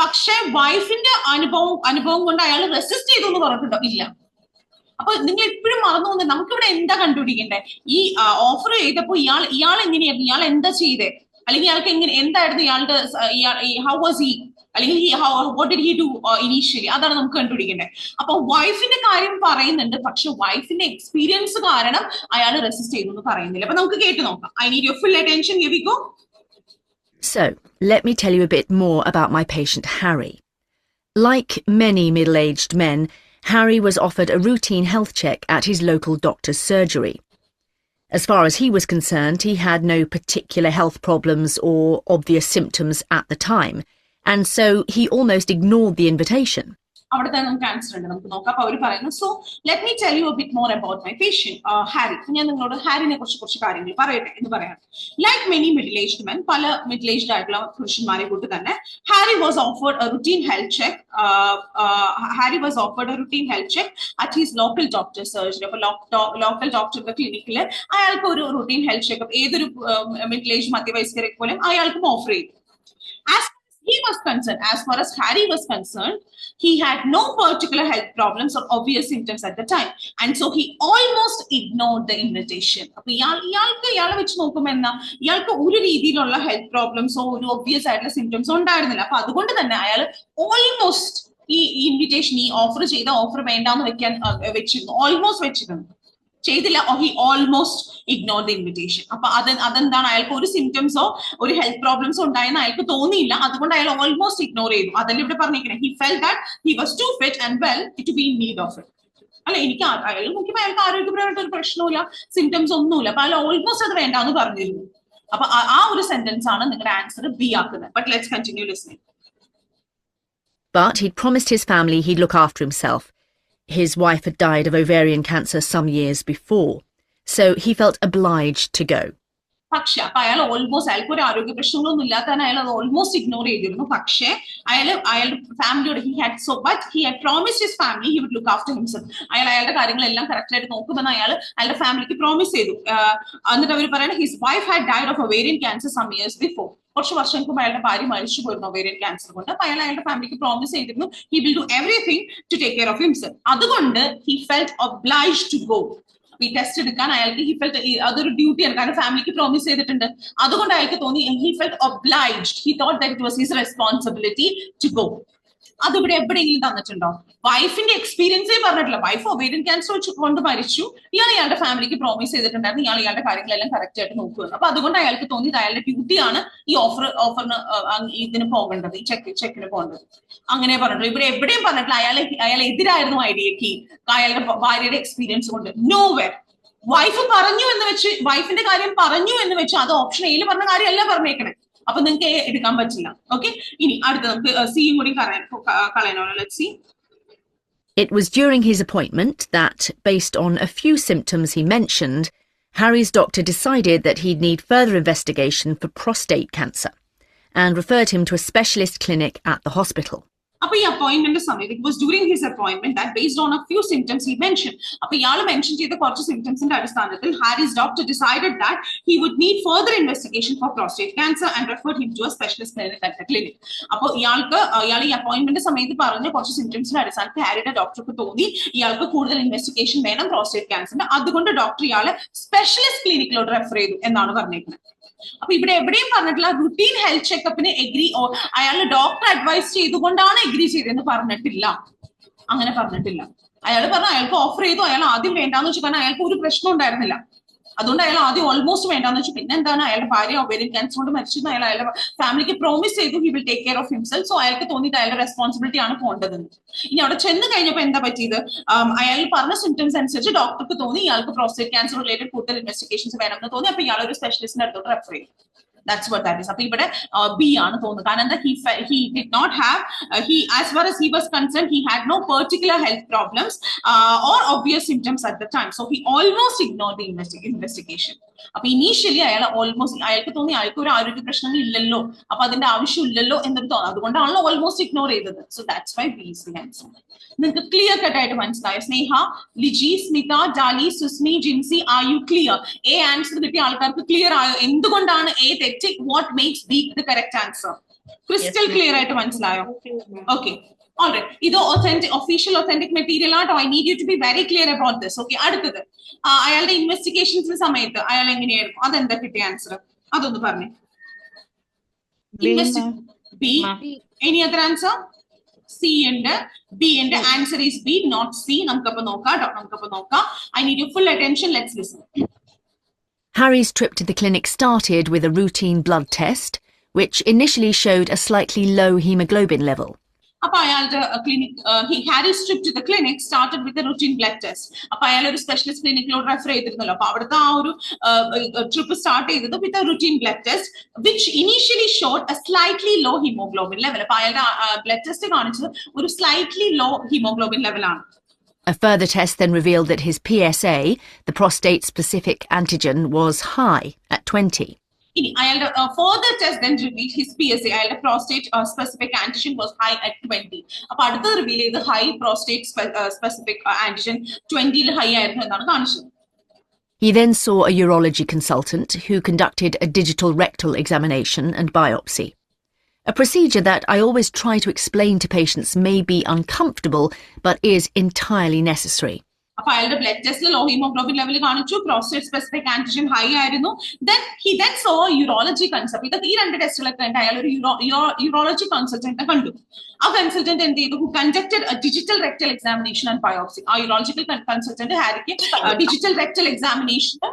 പക്ഷെ വൈഫിന്റെ അനുഭവം കൊണ്ട് അയാൾ റെസിസ്റ്റ് ചെയ്തു എന്ന് പറഞ്ഞിട്ടുണ്ടോ? ഇല്ല. അപ്പൊ നിങ്ങൾ എപ്പോഴും മറന്നു പോകുന്നത്, നമുക്കിവിടെ എന്താ കണ്ടുപിടിക്കണ്ടേ? ഈ ഓഫർ ചെയ്തപ്പോ ഇയാൾ എങ്ങനെയായിരുന്നു, ഇയാൾ എന്താ ചെയ്തേ, അല്ലെങ്കിൽ ഇയാൾക്ക് എന്തായിരുന്നു ഇയാളുടെ ഹൗ വാസ് ഹി, അല്ലെങ്കിൽ what did he do initially, അതാണ് നമുക്ക് കണ്ടുപിടിക്കേണ്ടത്. അപ്പൊ വൈഫിന്റെ കാര്യം പറയുന്നുണ്ട്, പക്ഷെ വൈഫിന്റെ എക്സ്പീരിയൻസ് കാരണം അയാൾ റെസിസ്റ്റ് ചെയ്തു എന്ന് പറയുന്നില്ല. അപ്പൊ നമുക്ക് കേട്ട് നോക്കാം. I need your full attention. Here we go. So, let me tell you a bit more about my patient Harry. Like many middle-aged men, Harry was offered a routine health check at his local doctor's surgery. As far as he was concerned, he had no particular health problems or obvious symptoms at the time, and so he almost ignored the invitation. അവിടെ തന്നെ നമുക്ക് answer ഉണ്ട്, നമുക്ക് നോക്കാം. അപ്പൊ അവർ പറയുന്നു, so let me tell you a bit more about my patient Harry. ഞാൻ നിങ്ങളോട് ഹാരിനെ കുറിച്ച് കുറച്ച് കാര്യങ്ങൾ പറയട്ടെ എന്ന് പറയാം. Like many middle aged men, പല മിഡിൽ ഏജ്ഡ് ആയിട്ടുള്ള പുരുഷന്മാരെ കൂട്ട് തന്നെ Harry was offered A routine health check. Harry was offered A routine health check at his local doctor surgery. അപ്പൊ ലോക്കൽ ഡോക്ടറുടെ ക്ലിനിക്കിൽ അയാൾക്ക് ഒരു റുട്ടീൻ ഹെൽത്ത് ചെക്കപ്പ് ഏതൊരു മിഡിൽ ഏജ് മധ്യവയസ്കരെ പോലും അയാൾക്കും ഓഫർ ചെയ്തു. As far as Harry was concerned, he had no particular health problems or obvious symptoms at the time, and so he almost ignored the invitation. അപ്പൊ ഇയാളെ വെച്ച് നോക്കുമ്പോ എന്നാ, ഇയാൾക്ക് ഒരു രീതിയിലുള്ള ഹെൽത്ത് പ്രോബ്ലംസോ ഒരു ഒബ്വിയസ് ആയിട്ടുള്ള സിംറ്റംസോ ഉണ്ടായിരുന്നില്ല. അപ്പൊ അതുകൊണ്ട് തന്നെ അയാൾ ഓൾമോസ്റ്റ് ഈ ഇൻവിറ്റേഷൻ, ഈ ഓഫർ ചെയ്ത ഓഫർ വേണ്ടാന്ന് വെച്ചിരുന്നു, ഓൾമോസ്റ്റ് വെച്ചിരുന്നു, ചെയ്തില്ല. He almost ignore the invitation. അപ്പൊ അതെന്താണ്, അയാൾക്ക് ഒരു സിംറ്റംസോ ഒരു ഹെൽത്ത് പ്രോബ്ലംസോ ഉണ്ടായെന്ന് അയാൾക്ക് തോന്നിയില്ല, അതുകൊണ്ട് അയാൾ ഓൾമോസ്റ്റ് ഇഗ്നോർ ചെയ്തു. അതല്ലേ ഇവിടെ പറഞ്ഞിരിക്കുന്നത്. He felt that he was too fit and well to be in need of it. അല്ലെ, എനിക്ക് അയാൾ നോക്കിയപ്പോൾ അയാൾക്ക് ആരോഗ്യപരമായിട്ട് ഒരു പ്രശ്നമില്ല, സിംറ്റംസ് ഒന്നുമില്ല, അപ്പൊ അയാൾ ഓൾമോസ്റ്റ് അത് വേണ്ടാന്ന് പറഞ്ഞിരുന്നു. അപ്പൊ ആ ഒരു സെന്റൻസ് ആണ് നിങ്ങളുടെ ആൻസർ ബി ആക്കുന്നത്. But let's continue listening. But he'd promised his family he'd look after himself. His wife had died of ovarian cancer some years before, so he felt obliged to go. പക്ഷെ അപ്പൊ അയാൾക്ക് ഒരു ആരോഗ്യ പ്രശ്നങ്ങളൊന്നും ഇല്ലാത്ത അയാൾ അത് ഓൾമോസ്റ്റ് ഇഗ്നോർ ചെയ്തിരുന്നു. പക്ഷേ അയാളുടെ ഫാമിലിയോട് he had promised his family he would look after himself. അയാളുടെ കാര്യങ്ങളെല്ലാം കറക്റ്റ് ആയിട്ട് നോക്കുമെന്ന് അയാളുടെ ഫാമിലിക്ക് പ്രോമിസ് ചെയ്തു. എന്നിട്ട് അവർ പറയുന്നത് his wife had died of ovarian cancer some years before. കുറച്ച് വർഷങ്ങൾക്ക് മുമ്പ് അയാളുടെ ഭാര്യ മരിച്ചു പോയിരുന്നു ഒവേറിയൻ ക്യാൻസർ കൊണ്ട്. അപ്പൊ അയാളുടെ ഫാമിലിക്ക് പ്രോമിസ് ചെയ്തിരുന്നു he will do everything to take care of himself. അതുകൊണ്ട് he felt obliged to go. ഈ ടെസ്റ്റ് എടുക്കാൻ അയാൾക്ക് അതൊരു ഡ്യൂട്ടിയാണ്, കാരണം ഫാമിലിക്ക് പ്രോമിസ് ചെയ്തിട്ടുണ്ട്. അതുകൊണ്ട് അയാൾക്ക് തോന്നി he felt obliged. He thought that it was his responsibility to go. അതിവിടെ എവിടെയെങ്കിലും തന്നിട്ടുണ്ടോ? വൈഫിന്റെ എക്സ്പീരിയൻസേ പറഞ്ഞിട്ടില്ല. വൈഫ് ഒവേറിയൻ ക്യാൻസർ കൊണ്ട് മരിച്ചു, ഇയാളുടെ ഫാമിലിക്ക് പ്രോമിസ് ചെയ്തിട്ടുണ്ടായിരുന്നു ഇയാളുടെ കാര്യങ്ങളെല്ലാം കറക്റ്റ് ആയിട്ട് നോക്കുക. അപ്പൊ അതുകൊണ്ട് അയാൾക്ക് തോന്നി അയാളുടെ ഡ്യൂട്ടിയാണ് ഈ ഓഫറിന് ഇതിന് പോകേണ്ടത്, ഈ ചെക്കിന് പോകേണ്ടത്. അങ്ങനെ പറഞ്ഞിട്ടുള്ളൂ. ഇവിടെ എവിടെയും പറഞ്ഞിട്ടില്ല അയാൾ എതിരായിരുന്നു ഐഡിയക്ക് അയാളുടെ ഭാര്യയുടെ എക്സ്പീരിയൻസ് കൊണ്ട്. നോവെയർ. വൈഫ് പറഞ്ഞു എന്ന് വെച്ച്, വൈഫിന്റെ കാര്യം പറഞ്ഞു എന്ന് വെച്ച് അത് ഓപ്ഷൻ എയിൽ പറഞ്ഞ കാര്യമല്ല പറഞ്ഞേക്കണേ. അപ്പൊ നിങ്ങൾക്ക് എടുക്കാൻ പറ്റില്ല. ഓക്കെ, ഇനി അടുത്ത നമുക്ക് സിയും കൂടി കളയണോ? Let's see. It was during his appointment that, based on a few symptoms he mentioned, Harry's doctor decided that he'd need further investigation for prostate cancer and referred him to a specialist clinic at the hospital. അപ്പൊ ഈ appointment സമയത്ത് it was during his appointment that based on a few symptoms he mention. അപ്പൊ ഇയാൾ mention ചെയ്ത കുറച്ച് സിംറ്റംസിന്റെ അടിസ്ഥാനത്തിൽ Harris doctor decided that he would need further investigation for prostate cancer and referred him to a specialist clinic at the clinic. അപ്പോൾ ഇയാൾ ഈ appointment സമയത്ത് പറഞ്ഞ കുറച്ച് സിംറ്റംസിന്റെ അടിസ്ഥാനത്തിൽ ഹാരിയുടെ ഡോക്ടർക്ക് തോന്നി ഇയാൾക്ക് കൂടുതൽ ഇൻവെസ്റ്റിഗേഷൻ വേണം പ്രോസ്റ്റേറ്റ് ക്യാൻസറിന്റെ. അതുകൊണ്ട് ഡോക്ടർ ഇയാളെ സ്പെഷ്യലിസ്റ്റ് ക്ലിനിക്കിലോട്ട് റെഫർ ചെയ്തു എന്നാണ് പറഞ്ഞിരിക്കുന്നത്. അപ്പൊ ഇവിടെ എവിടെയും പറഞ്ഞിട്ടില്ല റുട്ടീൻ ഹെൽത്ത് ചെക്കപ്പിന് എഗ്രി അയാൾ ഡോക്ടർ അഡ്വൈസ് ചെയ്തുകൊണ്ടാണ് എഗ്രി ചെയ്തതെന്ന് പറഞ്ഞിട്ടില്ല. അങ്ങനെ പറഞ്ഞിട്ടില്ല. അയാൾ പറഞ്ഞു അയാൾക്ക് ഓഫർ ചെയ്തു, അയാൾ ആദ്യം വേണ്ടാന്ന് വെച്ചു, കാരണം അയാൾക്ക് ഒരു പ്രശ്നം ഉണ്ടായിരുന്നില്ല. അതുകൊണ്ട് അയാൾ ആദ്യം ഓൾമോസ്റ്റ് വേണ്ടാന്ന് വെച്ചു. പിന്നെ എന്താണ്, അയാളുടെ ഭാര്യ ഒവേരിയൻ ക്യാൻസർ കൊണ്ട് മരിച്ചെന്ന് അയാൾ അയാളുടെ ഫാമിലിക്ക് പ്രോമിസ് ചെയ്തു he will take care of himself. So അയാൾക്ക് തോന്നിയിട്ട് അയാളുടെ റെസ്പോൺസിബിലിറ്റി ആണ് പോകേണ്ടതെന്ന്. ഇനി അവിടെ ചെന്ന് കഴിഞ്ഞപ്പോൾ എന്താ പറ്റിയത്, അയാൾ പറഞ്ഞ സിംറ്റംസ് അനുസരിച്ച് ഡോക്ടർക്ക് തോന്നി ഇയാൾക്ക് പ്രോസ്റ്റേറ്റ് ക്യാൻസർ റിലേറ്റഡ് കൂടുതൽ ഇൻവെസ്റ്റിഗേഷൻസ് വേണമെന്ന് തോന്നി. അപ്പൊ ഇയാൾ ഒരു സ്പെഷ്യലിസ്റ്റിന്റെ അടുത്തോട്ട് റെഫർ ചെയ്തു. That's what that is. അപ്പൊ ഇവിടെ ബി ആണ് തോന്നുന്നത്. കാരണം എന്താ, he did not have as far as he was concerned he had no particular health problems or obvious symptoms at the time, so he almost ignored the investigation. അപ്പൊ initially അയാൾക്ക് തോന്നി അയാൾക്ക് ഒരു ആരോഗ്യ പ്രശ്നങ്ങൾ ഇല്ലല്ലോ, അപ്പൊ അതിന്റെ ആവശ്യമില്ലല്ലോ എന്നൊരു തോന്നുന്നു. അതുകൊണ്ടാണല്ലോ ഓൾമോസ്റ്റ് ഇഗ്നോർ ചെയ്തത്. So that's why B is the answer. നിങ്ങൾക്ക് ക്ലിയർ കട്ട് ആയിട്ട് മനസ്സിലായോ? Sneha, Liji, Smitha, Jali, Susmi, Jincy, are you clear? A answer കിട്ടിയ ആൾക്കാർക്ക് ക്ലിയർ ആയോ? എന്തുകൊണ്ടാണ് എ തെറ്റി? What makes B the correct answer? Crystal clear ആയിട്ട് മനസ്സിലായോ? Okay, alright. ഇത് ഒഫീഷ്യൽ ഒത്തന്റിക് മെറ്റീരിയൽ ആട്ടോ. I need you to be very clear about this. Okay, അടുത്തത് അയാളുടെ ഇൻവെസ്റ്റിഗേഷൻസിന്റെ സമയത്ത് അയാൾ എങ്ങനെയായിരുന്നു, അതെന്താ കിട്ടിയ ആൻസർ അതൊന്ന് പറഞ്ഞേ. B. Any other answer? C ഉണ്ട്, ബി ഉണ്ട്. Answer is B, not C. നമുക്കപ്പോ നോക്കാം. I need you full attention. Let's listen. Harry's trip to the clinic started with a routine blood test, which initially showed a slightly low hemoglobin level. അപ്പൊ അയാളുടെ Harris trip to the clinic started with a routine blood test. അപ്പൊ അയാൾ ഒരു specialist ക്ലിനിക്കിലോട്ട് refer ചെയ്തിരുന്നല്ലോ. അപ്പൊ അവിടുത്തെ ആ ഒരു trip start ചെയ്തത് with a routine blood test which initially showed a slightly low haemoglobin level. അപ്പൊ അയാളുടെ ബ്ലഡ് ടെസ്റ്റ് കാണിച്ചത് ഒരു സ്ലൈറ്റ്ലി ലോ ഹീമോഗ്ലോബിൻ ലെവലാണ്. A further test then revealed that his PSA, the prostate-specific antigen, was high at 20. അയാളുടെ further test then revealed his PSA, അയാളുടെ prostate specific antigen was high at 20. അപ്പൊ അടുത്തത് reveal ചെയ്ത് high prostate specific antigen 20 high ആയിരുന്നു എന്നാണ് കാണിച്ചത്. He then saw a urology consultant who conducted a digital rectal examination and biopsy. A procedure that I always try to explain to patients may be uncomfortable but is entirely necessary. അപ്പൊ അയാളുടെ blood ടെസ്റ്റിൽ law haemoglobin level കാണിച്ചു, prostate specific antigen high ആയിരുന്നു. He then saw urology consultant. ഇതൊക്കെ ഈ രണ്ട് ടെസ്റ്റുകളൊക്കെ കണ്ട് അയാൾ ഒരു യൂറോളജി കൺസൾട്ടന്റിനെ കണ്ടു. ആ കൺസൾട്ടന്റ് എന്ത് ചെയ്തു? Who conducted a digital rectal examination and biopsy. ആ യൂറോളജിക്കൽ കൺസൾട്ടന്റ് ഹാരിക്ക് ഡിജിറ്റൽ റെക്ടൽ എക്സാമിനേഷനും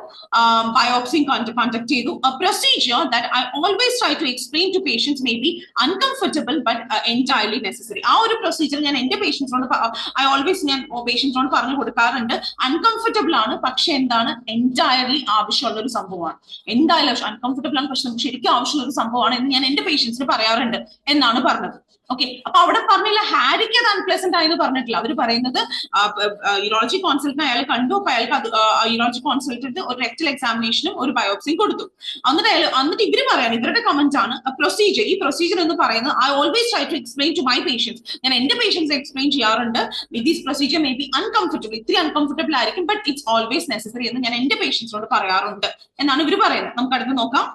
ബയോപ്സിയും കണ്ടക്ട് ചെയ്തു. A procedure that I always try to explain to patients may be uncomfortable but entirely necessary. ആ ഒരു പ്രൊസീജിയർ ഞാൻ എന്റെ പേഷ്യൻസിനോട് പേഷ്യൻസിനോട് പറഞ്ഞു കൊടുക്കാറുണ്ട്. അൺകംഫർട്ടബിൾ ആണ്, പക്ഷെ എന്താണ്, എൻറ്റയർലി ആവശ്യമുള്ള ഒരു സംഭവമാണ്. എന്തായാലും അൺകംഫർട്ടബിൾ ആണ്, പക്ഷെ നമുക്ക് ശരിക്കും ആവശ്യമുള്ള ഒരു സംഭവമാണ് എന്ന് ഞാൻ എന്റെ പേഷ്യൻസിന് പറയാറുണ്ട് എന്നാണ് പറഞ്ഞത്. ഓക്കെ, അപ്പൊ അവിടെ പറഞ്ഞില്ല ഹാരിക്ക് അത് അൺപ്ലസന്റ് ആയെന്ന് പറഞ്ഞിട്ടില്ല. അവർ പറയുന്നത് യൂറോളജി കോൺസൾട്ടന്റ് അയാൾ കണ്ടു. അപ്പൊ അയാൾക്ക് യൂറോളജി കോൺസൾട്ടന്റ് ഒരു റെക്ടൽ എക്സാമിനേഷനും ഒരു ബയോപ്സിയും കൊടുത്തു. എന്നിട്ട് ഇവര് പറയാണ്, ഇവരുടെ കമന്റ് ആണ് പ്രൊസീജിയർ. ഈ പ്രൊസീജിയർ എന്ന് പറയുന്നത് I always try to explain to my patients. ഞാൻ എന്റെ പേഷ്യൻസ് എക്സ്പ്ലെയിൻ ചെയ്യാറുണ്ട്. This procedure may be uncomfortable, ഇത്തിരി അൺകംഫർട്ടബിൾ ആയിരിക്കും, ബട്ട് ഇറ്റ്സ് ഓൾവേസ് നെസസറി എന്ന് ഞാൻ എന്റെ പേഷ്യൻസിനോട് പറയാറുണ്ട് എന്നാണ് ഇവർ പറയുന്നത്. നമുക്ക് അടുത്ത് നോക്കാം.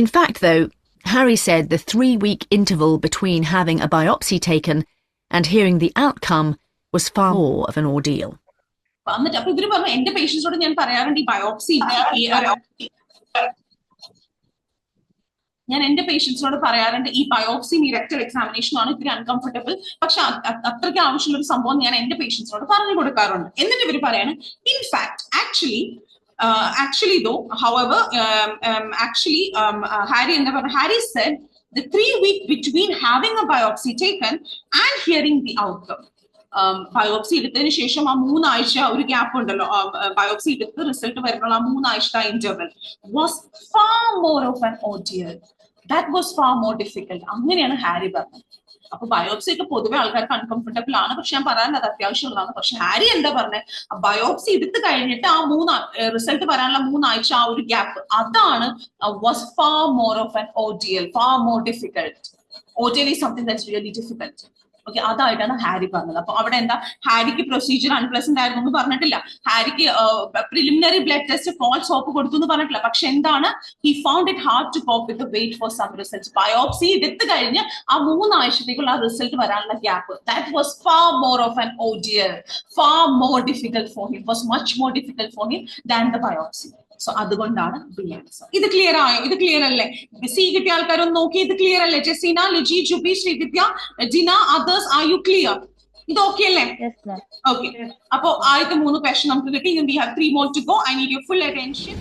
In fact, though, Harry said the 3-week interval between having a biopsy taken and hearing the outcome was far more of an ordeal. അപ്പൊ ഇവര് പറഞ്ഞു എന്റെ പേഷ്യൻസിനോട് ഞാൻ പറയാറുണ്ട് ഈ ബയോപ്സി, ഞാൻ എന്റെ പേഷ്യൻസിനോട് പറയാറുണ്ട് ഈ ബയോപ്സിയും ഈ റെക്ടൽ എക്സാമിനേഷനും ആണ് ഇത്തിരി അൺകംഫർട്ടബിൾ, പക്ഷെ അത്രയ്ക്ക് ആവശ്യമുള്ള ഒരു സംഭവം ഞാൻ എന്റെ പേഷ്യൻസിനോട് പറഞ്ഞു കൊടുക്കാറുണ്ട്. എന്നിട്ട് ഇവര് പറയാണ് in fact actually though, however, Harry said the 3-week between having a biopsy taken and hearing the outcome. Biopsy എടുത്തതിന് ശേഷം ആ 3 ആഴ്ച ഒരു ഗ്യാപ്പ് ഉണ്ടല്ലോ, ബയോപ്സി എടുത്ത് റിസൾട്ട് വരുന്നുള്ള ആ 3 ആഴ്ചത്തെ interval was far more of an ordeal. That was far more difficult. അങ്ങനെയാണ് ഹാരി പറഞ്ഞത്. അപ്പൊ ബയോപ്സി ഒക്കെ പൊതുവെ ആൾക്കാർക്ക് അൺകംഫർട്ടബിൾ ആണ്, പക്ഷെ ഞാൻ പറയാൻ അത് അത്യാവശ്യമുള്ളതാണ്. പക്ഷെ ഹാരി എന്താ പറഞ്ഞത്, ബയോപ്സി എടുത്ത് കഴിഞ്ഞിട്ട് ആ റിസൾട്ട് വരാനുള്ള 3 ആഴ്ച ആ ഒരു ഗ്യാപ്പ്, അതാണ് was far more of an ordeal, far more difficult. OTL is something that's really difficult. ഓക്കെ, അതായിട്ടാണ് ഹാരി പറഞ്ഞത്. അപ്പൊ അവിടെ എന്താ, ഹാരിക്ക് പ്രൊസീജിയർ അൺപ്ലസന്റ് ആയിരുന്നു എന്ന് പറഞ്ഞിട്ടില്ല, ഹാരിക്ക് preliminary blood test false hope കൊടുത്തു എന്ന് പറഞ്ഞിട്ടില്ല. പക്ഷെ എന്താണ്, he found it hard to cope with wait for some results. Biopsy എടുത്തു കഴിഞ്ഞ് ആ 3 ആഴ്ചത്തേക്കുള്ള ആ റിസൾട്ട് വരാനുള്ള gap, that was far more of an ODL, far more difficult for him, was much more difficult for him than the biopsy. So അതുകൊണ്ടാണ് B answer. ഇത് clear ആയോ? ഇത് ക്ലിയർ അല്ലേ? സി കിട്ടിയ ആൾക്കാരൊന്ന് നോക്കി, ഇത് ക്ലിയർ അല്ലേ? ജെസീന, ലിജി, ജുബി, ശ്രീവിദ്യ, ജിന, അതേഴ്സ്, ആർ യു ക്ലിയർ? ഇത് ഓക്കെ അല്ലേ? ഓക്കെ. അപ്പോ ആദ്യത്തെ 3 ക്വസ്റ്റ്യൻ നമുക്ക് കിട്ടി. We have 3 more to go. I need your full attention.